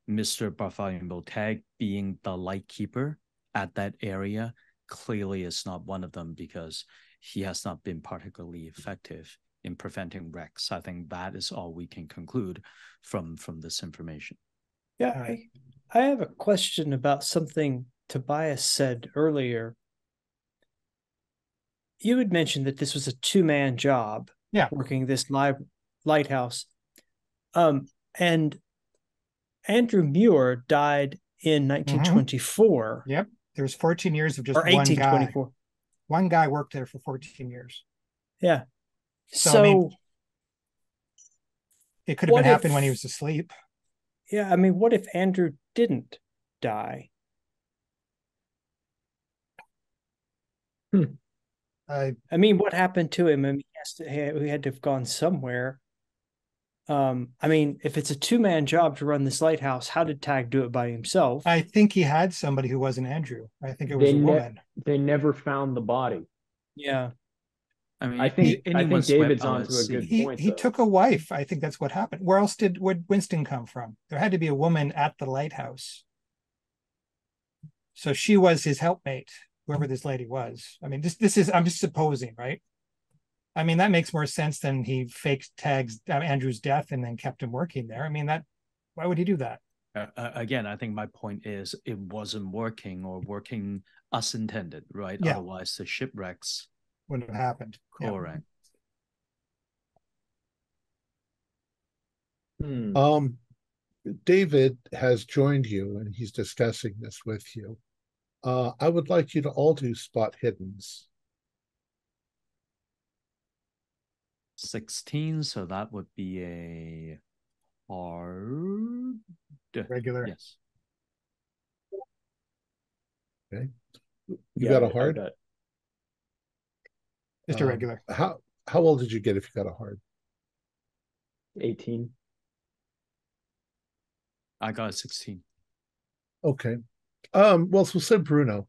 Mr. Bartholomew Tagg being the lightkeeper at that area, clearly is not one of them because he has not been particularly effective in preventing wrecks. I think that is all we can conclude from this information. Yeah, Right. I have a question about something Tobias said earlier. You had mentioned that this was a two-man job, Yeah. working this lighthouse. And Andrew Muir died in 1924. Yep. There's 14 years of just Or one guy. 1824. One guy worked there for 14 years. Yeah. So I mean, it could have been happened when he was asleep. Yeah, I mean, what if Andrew didn't die? I mean, what happened to him? I mean, he had to have gone somewhere. I mean, if it's a two-man job to run this lighthouse, how did Tag do it by himself? I think he had somebody who wasn't Andrew. I think it was a woman. They never found the body. Yeah. I mean, I think David's onto a good point. He took a wife. I think that's what happened. Where else would Winston come from? There had to be a woman at the lighthouse. So she was his helpmate, whoever this lady was. I mean, this is, I'm just supposing, right? I mean, that makes more sense than he faked Andrew's death and then kept him working there. I mean, why would he do that? Again, I think my point is it wasn't working or working as intended, right? Yeah. Otherwise, the shipwrecks wouldn't have happened. Correct. Yeah. David has joined you and he's discussing this with you. I would like you to all do spot hiddens. 16, so that would be a hard regular. Yes. Okay. You got a hard? Just a regular. How old did you get if you got a hard? 18. I got a 16. Okay. Well, so said Bruno,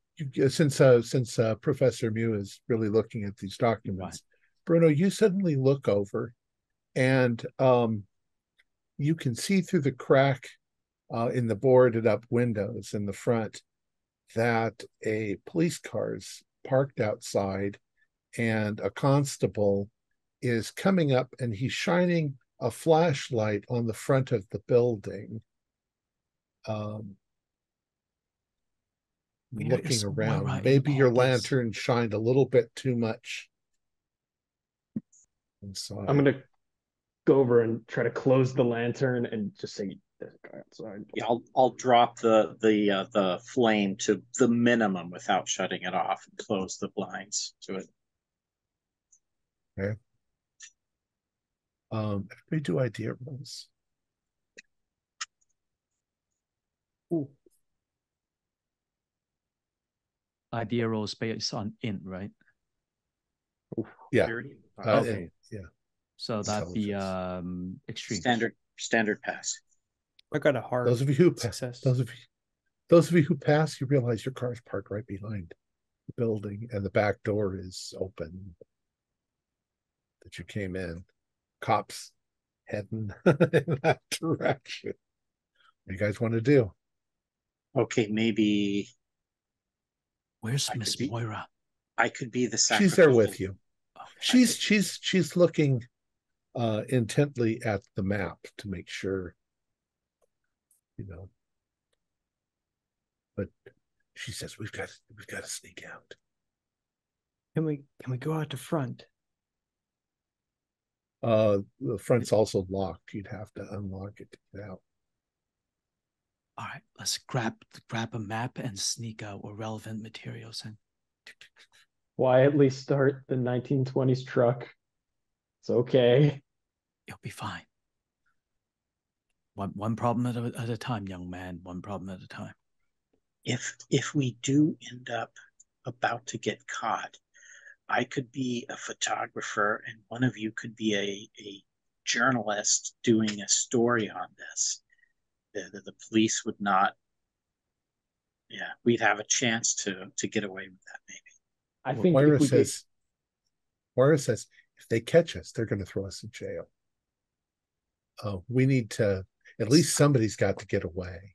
since Professor Mew is really looking at these documents, right. Bruno, you suddenly look over and you can see through the crack in the boarded up windows in the front that a police car's parked outside and a constable is coming up and he's shining a flashlight on the front of the building. Looking around. Maybe your lantern shined a little bit too much inside. I'm gonna go over and try to close the lantern and just say, "There's a guy outside." Yeah, I'll drop the flame to the minimum without shutting it off and close the blinds to it. Okay. Everybody do idea rolls. Ooh. Idea rolls based on int, right? Yeah. Okay. Yeah. So that'd be extreme. Standard pass. I got a hard Those of you who success. Those of you who pass, you realize your car's parked right behind the building and the back door is open that you came in. Cops heading in that direction. What do you guys want to do? Okay, maybe. Where's Miss Moira? I could be the sacrificial. She's there with you. Okay. She's looking intently at the map to make sure, But she says we've got to sneak out. Can we go out the front? The front's also locked. You'd have to unlock it to get out. All right, let's grab a map and sneak out with relevant materials and quietly start the 1920s truck. It's okay. You'll be fine. One problem at a time, young man. One problem at a time. If we do end up about to get caught, I could be a photographer and one of you could be a journalist doing a story on this. The police would not. Yeah, we'd have a chance to get away with that, maybe. I think Moira says if they catch us, they're going to throw us in jail. We need to. At least somebody's got to get away.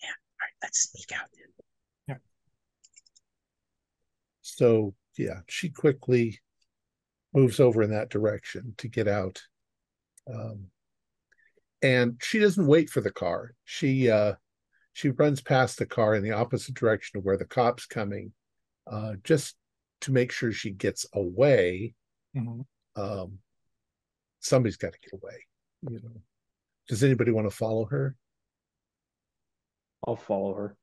Yeah. All right. Let's sneak out then. So yeah, she quickly moves over in that direction to get out. And she doesn't wait for the car. She runs past the car in the opposite direction of where the cop's coming, just to make sure she gets away. Somebody's got to get away. You know. Does anybody want to follow her? I'll follow her.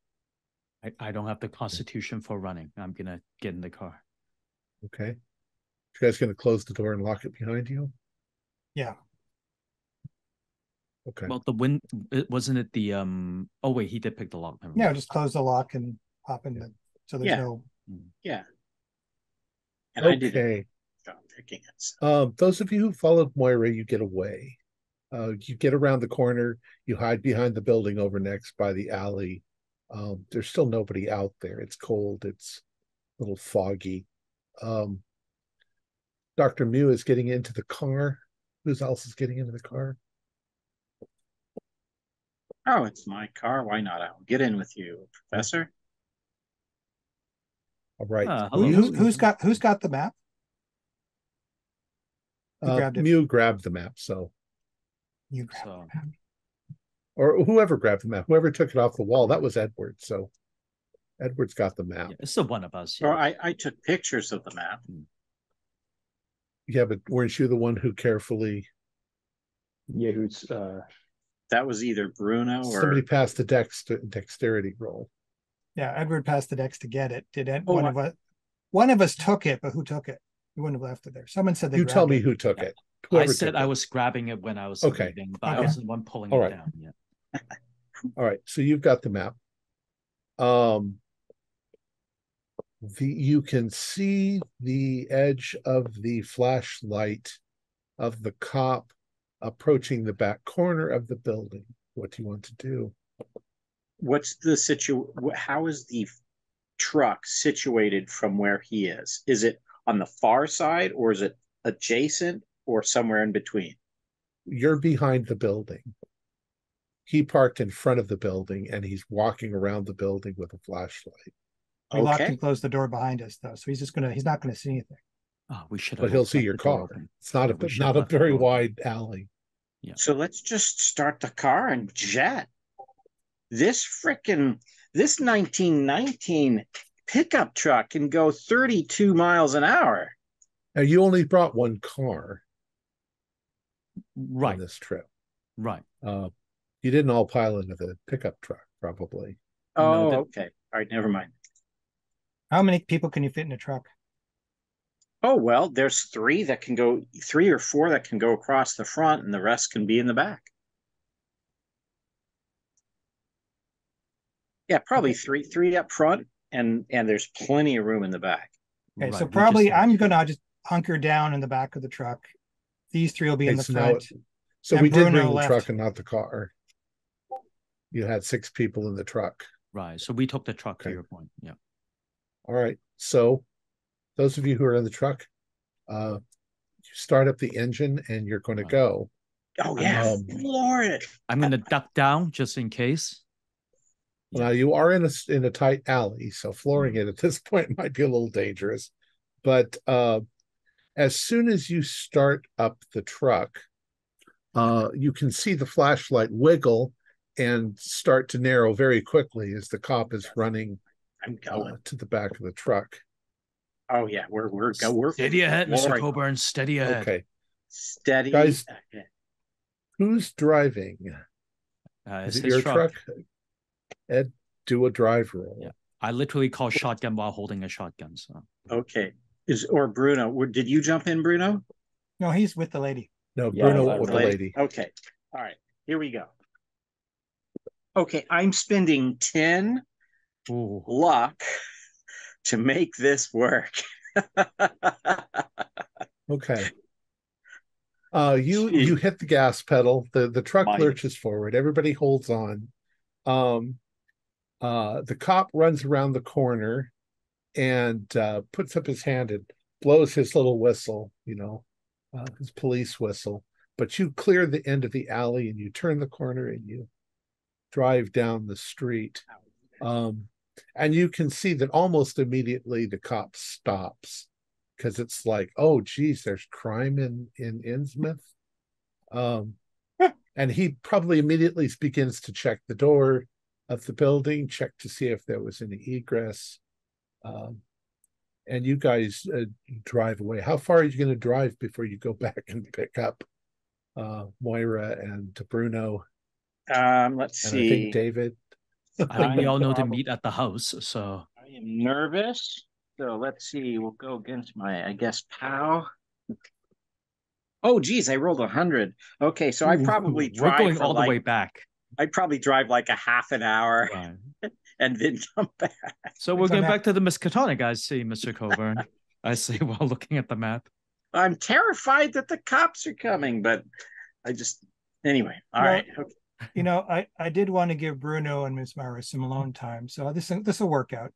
I don't have the constitution for running. I'm gonna get in the car. Okay. You guys going to close the door and lock it behind you? Yeah. Okay. Well, wasn't it the oh wait, he did pick the lock. Yeah, just close the lock and pop in so there's no. Yeah. And I did Okay. job picking it. Those of you who followed Moira, you get away. You get around the corner. You hide behind the building over next by the alley. There's still nobody out there. It's cold. It's a little foggy. Dr. Mew is getting into the car. Who else is getting into the car? Oh, it's my car. Why not? I'll get in with you, Professor. All right. Hello. Who's got the map? Who grabbed it? Mew grabbed the map, so. You grabbed the map. Or whoever grabbed the map, whoever took it off the wall, that was Edward. So Edward's got the map. Yeah, it's the one of us. Or I took pictures of the map. Yeah, but weren't you the one who carefully? Yeah, who's that was either Bruno or somebody passed the dexterity roll. Yeah, Edward passed the dex to get it. One of us took it, but who took it? We wouldn't have left it there. Someone said they You tell me it. who took it. I said I was grabbing it when I was leaving, but I wasn't the one pulling it down yet. All right, so you've got the map. You can see the edge of the flashlight of the cop approaching the back corner of the building. What do you want to do? What's the how is the truck situated from where he is? Is it on the far side, or is it adjacent, or somewhere in between? You're behind the building. He parked in front of the building, and he's walking around the building with a flashlight. We locked and closed the door behind us, though, so he's not going to see anything. Oh, we should have. But he'll see your car. It's not a very wide alley. Yeah. So let's just start the car and jet. This 1919 pickup truck can go 32 miles an hour. Now, you only brought one car, right, on this trip, right? You didn't all pile into the pickup truck, probably. Oh, no, okay. All right, never mind. How many people can you fit in a truck? Oh, well, there's three or four that can go across the front, and the rest can be in the back. Yeah, probably three up front, and there's plenty of room in the back. Okay, so probably I'm gonna just hunker down in the back of the truck. These three will be in the front. So we did bring the truck and not the car. You had 6 people in the truck. Right. So we took the truck to your point. Yeah. All right. So those of you who are in the truck, you start up the engine and you're going to go. Oh, yeah. Lord. I'm going to duck down just in case. Now, you are in a tight alley, so flooring it at this point might be a little dangerous. But as soon as you start up the truck, you can see the flashlight wiggle and start to narrow very quickly as the cop is running to the back of the truck. Oh yeah, we're steady ahead, Mr. Coburn. Steady ahead. Okay, steady, guys. Ahead. Who's driving? Is it your truck? Ed, do a drive roll. Yeah, I literally call shotgun while holding a shotgun. So okay, or Bruno? Did you jump in, Bruno? No, he's with the lady. No, Bruno with the lady. Okay, all right, here we go. Okay, I'm spending 10 luck to make this work. Okay. You hit the gas pedal. The truck lurches forward. Everybody holds on. The cop runs around the corner and puts up his hand and blows his little whistle, his police whistle. But you clear the end of the alley and you turn the corner and you drive down the street. And you can see that almost immediately the cop stops because it's like, oh, geez, there's crime in Innsmouth. And he probably immediately begins to check the door of the building, check to see if there was any egress. And you guys drive away. How far are you going to drive before you go back and pick up Moira and Bruno? Let's and see. I think David. I think we all know to meet at the house, so I am nervous. So let's see. We'll go against my, I guess, pal. Oh, geez, I rolled 100. Okay, so I probably drive. We're going all the way back. I'd probably drive like a half an hour Right. and then come back. So we're going back to the Miskatonic, I see, Mr. Coburn. I see while looking at the map. I'm terrified that the cops are coming, but I just anyway. All right. Okay. You know, I did want to give Bruno and Miss Myra some alone time, so this will work out.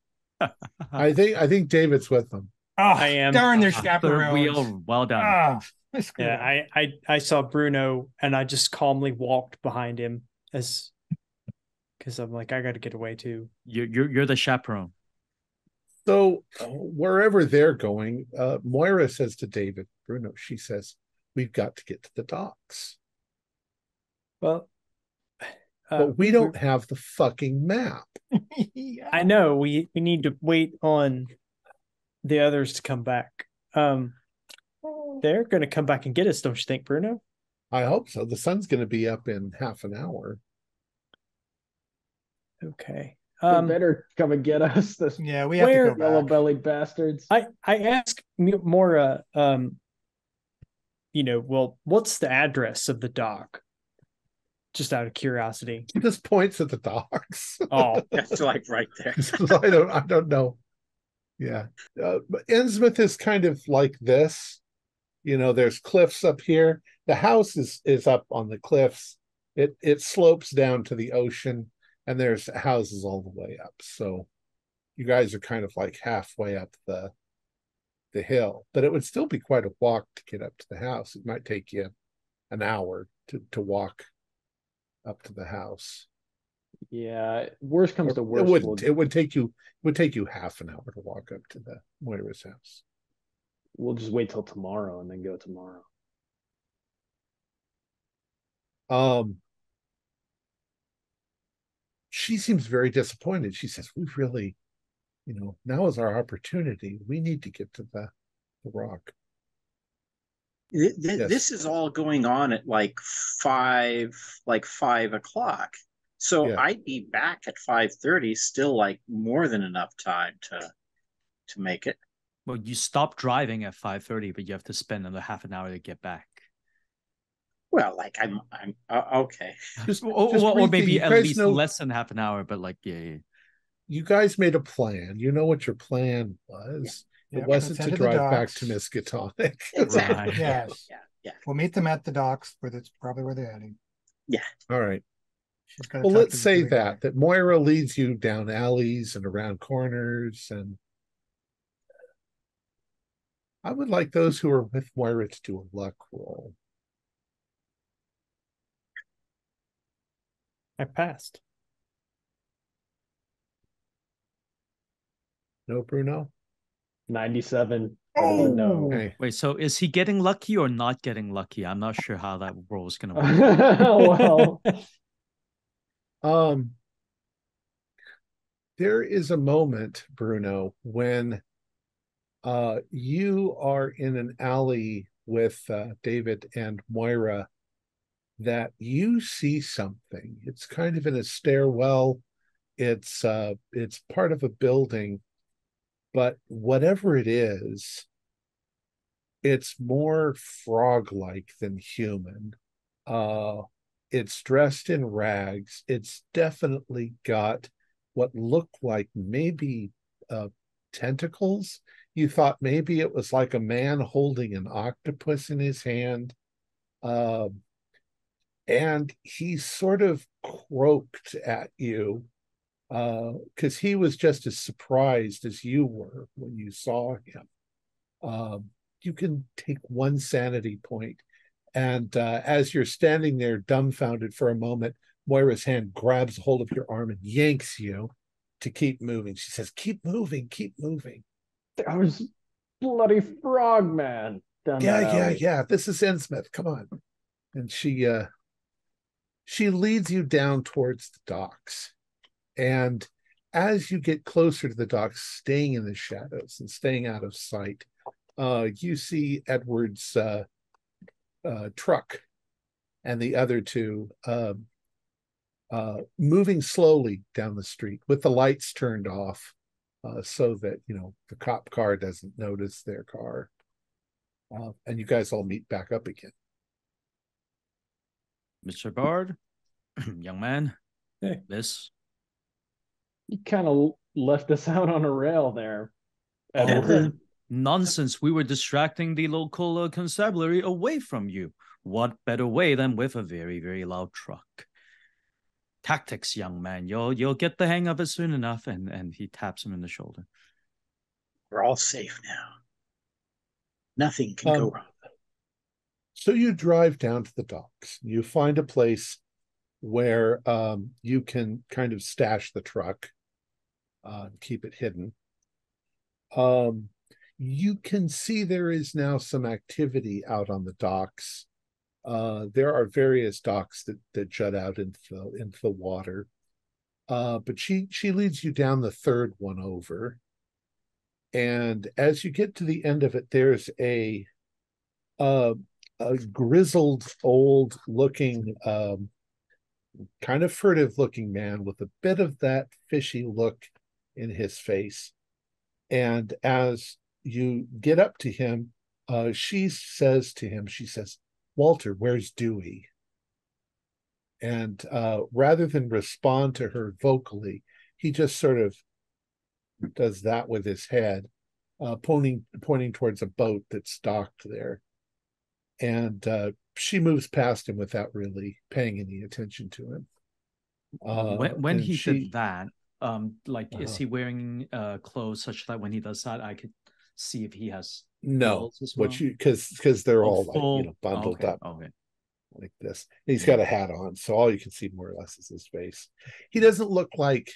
I think David's with them. Oh, I am. Darn, they're Third chaperones. wheel, well done. Yeah, I saw Bruno and I just calmly walked behind him because I'm like, I got to get away too. You're the chaperone. So wherever they're going, Moira says to David, Bruno, she says, we've got to get to the docks. Well, but we don't have the fucking map. Yeah. I know we need to wait on the others to come back. They're going to come back and get us, don't you think, Bruno? I hope so. The sun's going to be up in half an hour. Okay. They better come and get us. This Yeah, we have to go back. yellow-bellied bastards. I asked Maura, well, what's the address of the dock? Just out of curiosity. He just points at the docks. Oh, That's like right there. I don't know. Yeah. But Innsmouth is kind of like this. You know, there's cliffs up here. The house is up on the cliffs. It slopes down to the ocean, and there's houses all the way up. So you guys are kind of like halfway up the hill. But it would still be quite a walk to get up to the house. It might take you an hour to walk up to the house. Yeah, worst comes to worst. It would take you half an hour to walk up to the Moira's house. We'll just wait till tomorrow and then go tomorrow. She seems very disappointed. She says, we've really, now is our opportunity. We need to get to the rock. This is all going on at like 5 o'clock. So Yeah. I'd be back at 5:30, still like more than enough time to make it. Well, you stop driving at 5:30, but you have to spend another half an hour to get back. Well, like I'm okay. Or maybe you at guys least know- less than half an hour, but like, yeah. You guys made a plan. You know what your plan was. Yeah. It wasn't Let's to head to the drive back docks. to Miskatonic. Exactly. Right. Yes. Yeah. We'll meet them at the docks, where that's probably where they're heading. All right. She's got to Well, talk let's to the say big guy. that Moira leads you down alleys and around corners, and I would like those who are with Moira to do a luck roll. I passed. No, Bruno? 97. Oh! No. Okay. Wait, so is he getting lucky or not getting lucky? I'm not sure how that roll is going to work. Well, There is a moment, Bruno, when you are in an alley with David and Moira, that you see something. It's kind of in a stairwell. It's part of a building, but whatever it is, it's more frog-like than human. It's dressed in rags. It's definitely got what looked like maybe tentacles. You thought maybe it was like a man holding an octopus in his hand. And he sort of croaked at you because he was just as surprised as you were when you saw him. You can take one sanity point, and as you're standing there dumbfounded for a moment, Moira's hand grabs hold of your arm and yanks you, to keep moving. She says, keep moving, keep moving. There was bloody frogman down that alley. Yeah. This is Innsmouth. Come on. And she leads you down towards the docks. And as you get closer to the docks, staying in the shadows and staying out of sight, you see Edward's truck and the other two moving slowly down the street with the lights turned off, so that the cop car doesn't notice their car. And you guys all meet back up again. Mr. Bard, young man, Hey. Miss. You kind of left us out on a rail there, Edward. Nonsense. We were distracting the local constabulary away from you. What better way than with a very, very loud truck? Tactics, young man. You'll get the hang of it soon enough. And he taps him in the shoulder. We're all safe now. Nothing can go wrong. So you drive down to the docks. You find a place where you can kind of stash the truck, keep it hidden. You can see there is now some activity out on the docks. There are various docks that jut out into the water. But she leads you down the third one over. And as you get to the end of it, there's a grizzled, old-looking, kind of furtive-looking man with a bit of that fishy look in his face. And as you get up to him, she says, Walter, where's Dewey? And rather than respond to her vocally, he just sort of does that with his head, pointing towards a boat that's docked there. And she moves past him without really paying any attention to him. When he did that, is he wearing clothes such that when he does that, I could see if he has clothes as well? Because they're all full, like bundled up okay. like this. He's got a hat on, so all you can see more or less is his face. He doesn't look like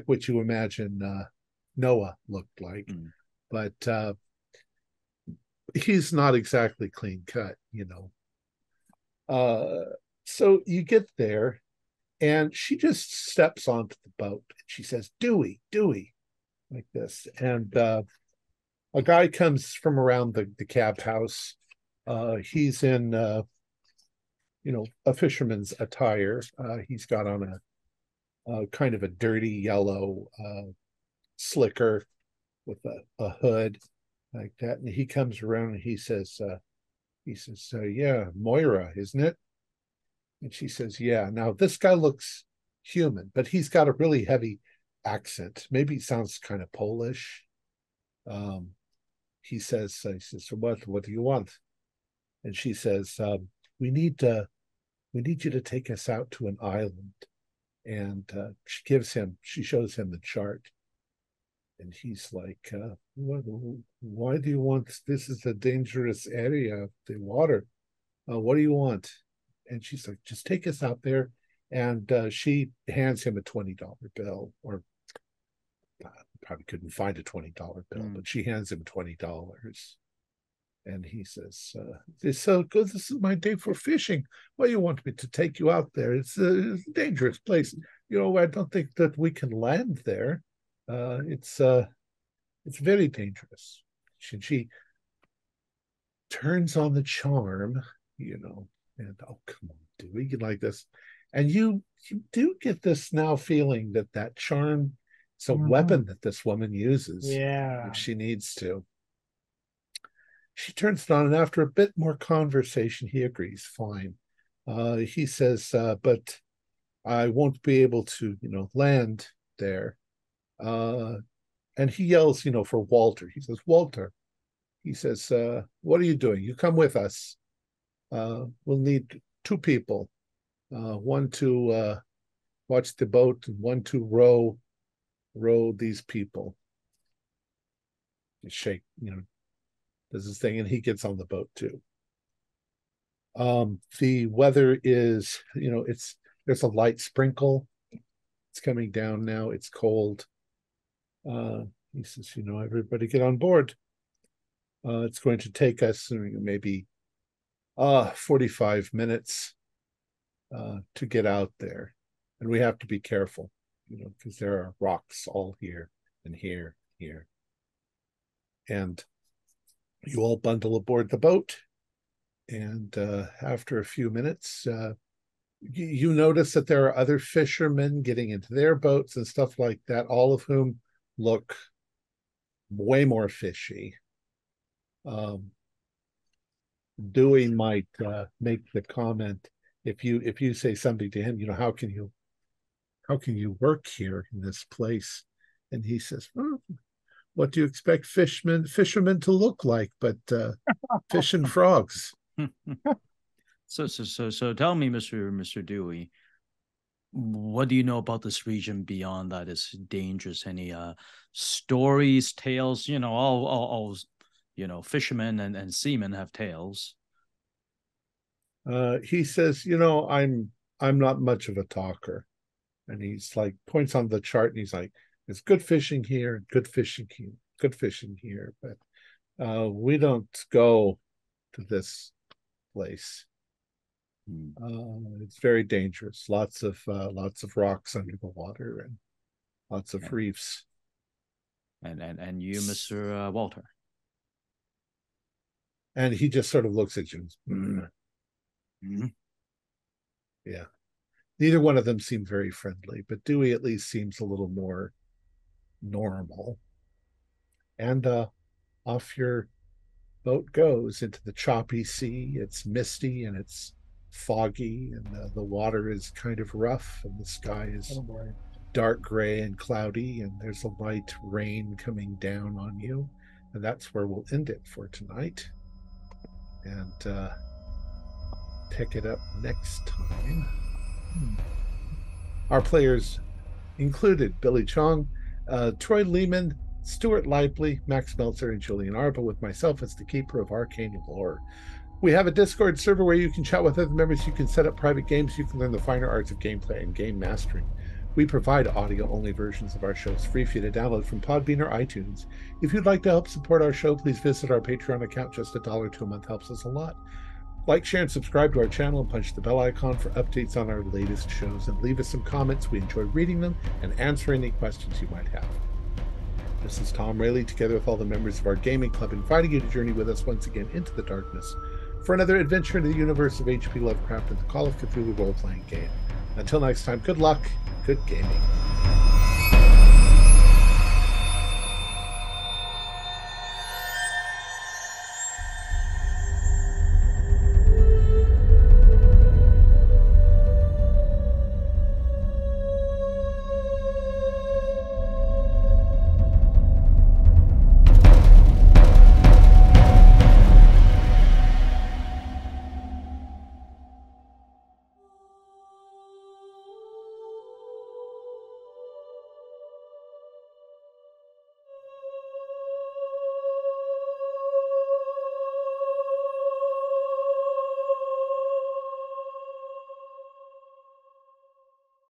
what you imagine Noah looked like, but he's not exactly clean cut, So you get there, and she just steps onto the boat. And she says, Dewey, like this. And a guy comes from around the cab house. He's in, a fisherman's attire. He's got on a kind of a dirty yellow slicker with a hood like that. And he comes around and he says, yeah, Moira, isn't it? And she says, yeah. Now, this guy looks human, but he's got a really heavy accent. Maybe he sounds kind of Polish. He says, so what do you want? And she says, we need you to take us out to an island. And she shows him the chart. And he's like, why do you want this? Is a dangerous area of the water. What do you want? And she's like, just take us out there. And she hands him a $20 bill, or probably couldn't find a $20 bill, but she hands him $20. And he says, so good. This is my day for fishing. Well, you want me to take you out there? It's a dangerous place. I don't think that we can land there. It's very dangerous. She turns on the charm, and oh, come on, Dewey, like this. And you do get this now feeling that charm is a weapon that this woman uses if she needs to. She turns it on, and after a bit more conversation, he agrees, fine. He says, but I won't be able to, land there. And he yells, for Walter. He says, Walter. He says, what are you doing? You come with us. We'll need 2 people. One to watch the boat, and one to row these people. Shake, does his thing, and he gets on the boat too. The weather is, there's a light sprinkle It's coming down now. It's cold. He says, everybody get on board. It's going to take us maybe 45 minutes to get out there. And we have to be careful, because there are rocks all here and here, here. And you all bundle aboard the boat. And after a few minutes, you notice that there are other fishermen getting into their boats and stuff like that, all of whom look way more fishy. Dewey might make the comment, if you say something to him, how can you work here in this place? And he says, what do you expect fishermen to look like but fish and frogs? So tell me, Mr. Dewey, what do you know about this region beyond that is dangerous? Any stories, tales? All fishermen and seamen have tales. He says, I'm not much of a talker. And he's like, points on the chart, and he's like, there's good fishing here, good fishing here, but we don't go to this place. It's very dangerous. Lots of rocks under the water and lots of reefs. And you, Mr. Walter. And he just sort of looks at you. Yeah. Neither one of them seem very friendly, but Dewey at least seems a little more normal. And off your boat goes into the choppy sea. It's misty and it's foggy, and the water is kind of rough, and the sky is dark gray and cloudy, and there's a light rain coming down on you. And that's where we'll end it for tonight. And pick it up next time. Our players included Billy Chong, Troy Lehman, Stuart Lively, Max Meltzer, and Julian Arba, with myself as the keeper of arcane lore. We have a Discord server where you can chat with other members, you can set up private games, you can learn the finer arts of gameplay and game mastering. We provide audio-only versions of our shows free for you to download from Podbean or iTunes. If you'd like to help support our show, please visit our Patreon account. Just $1 a month helps us a lot. Like, share, and subscribe to our channel, and punch the bell icon for updates on our latest shows. And leave us some comments. We enjoy reading them and answering any questions you might have. This is Thom Raley, together with all the members of our gaming club, inviting you to journey with us once again into the darkness for another adventure into the universe of H.P. Lovecraft and the Call of Cthulhu role-playing game. Until next time, good luck, good gaming.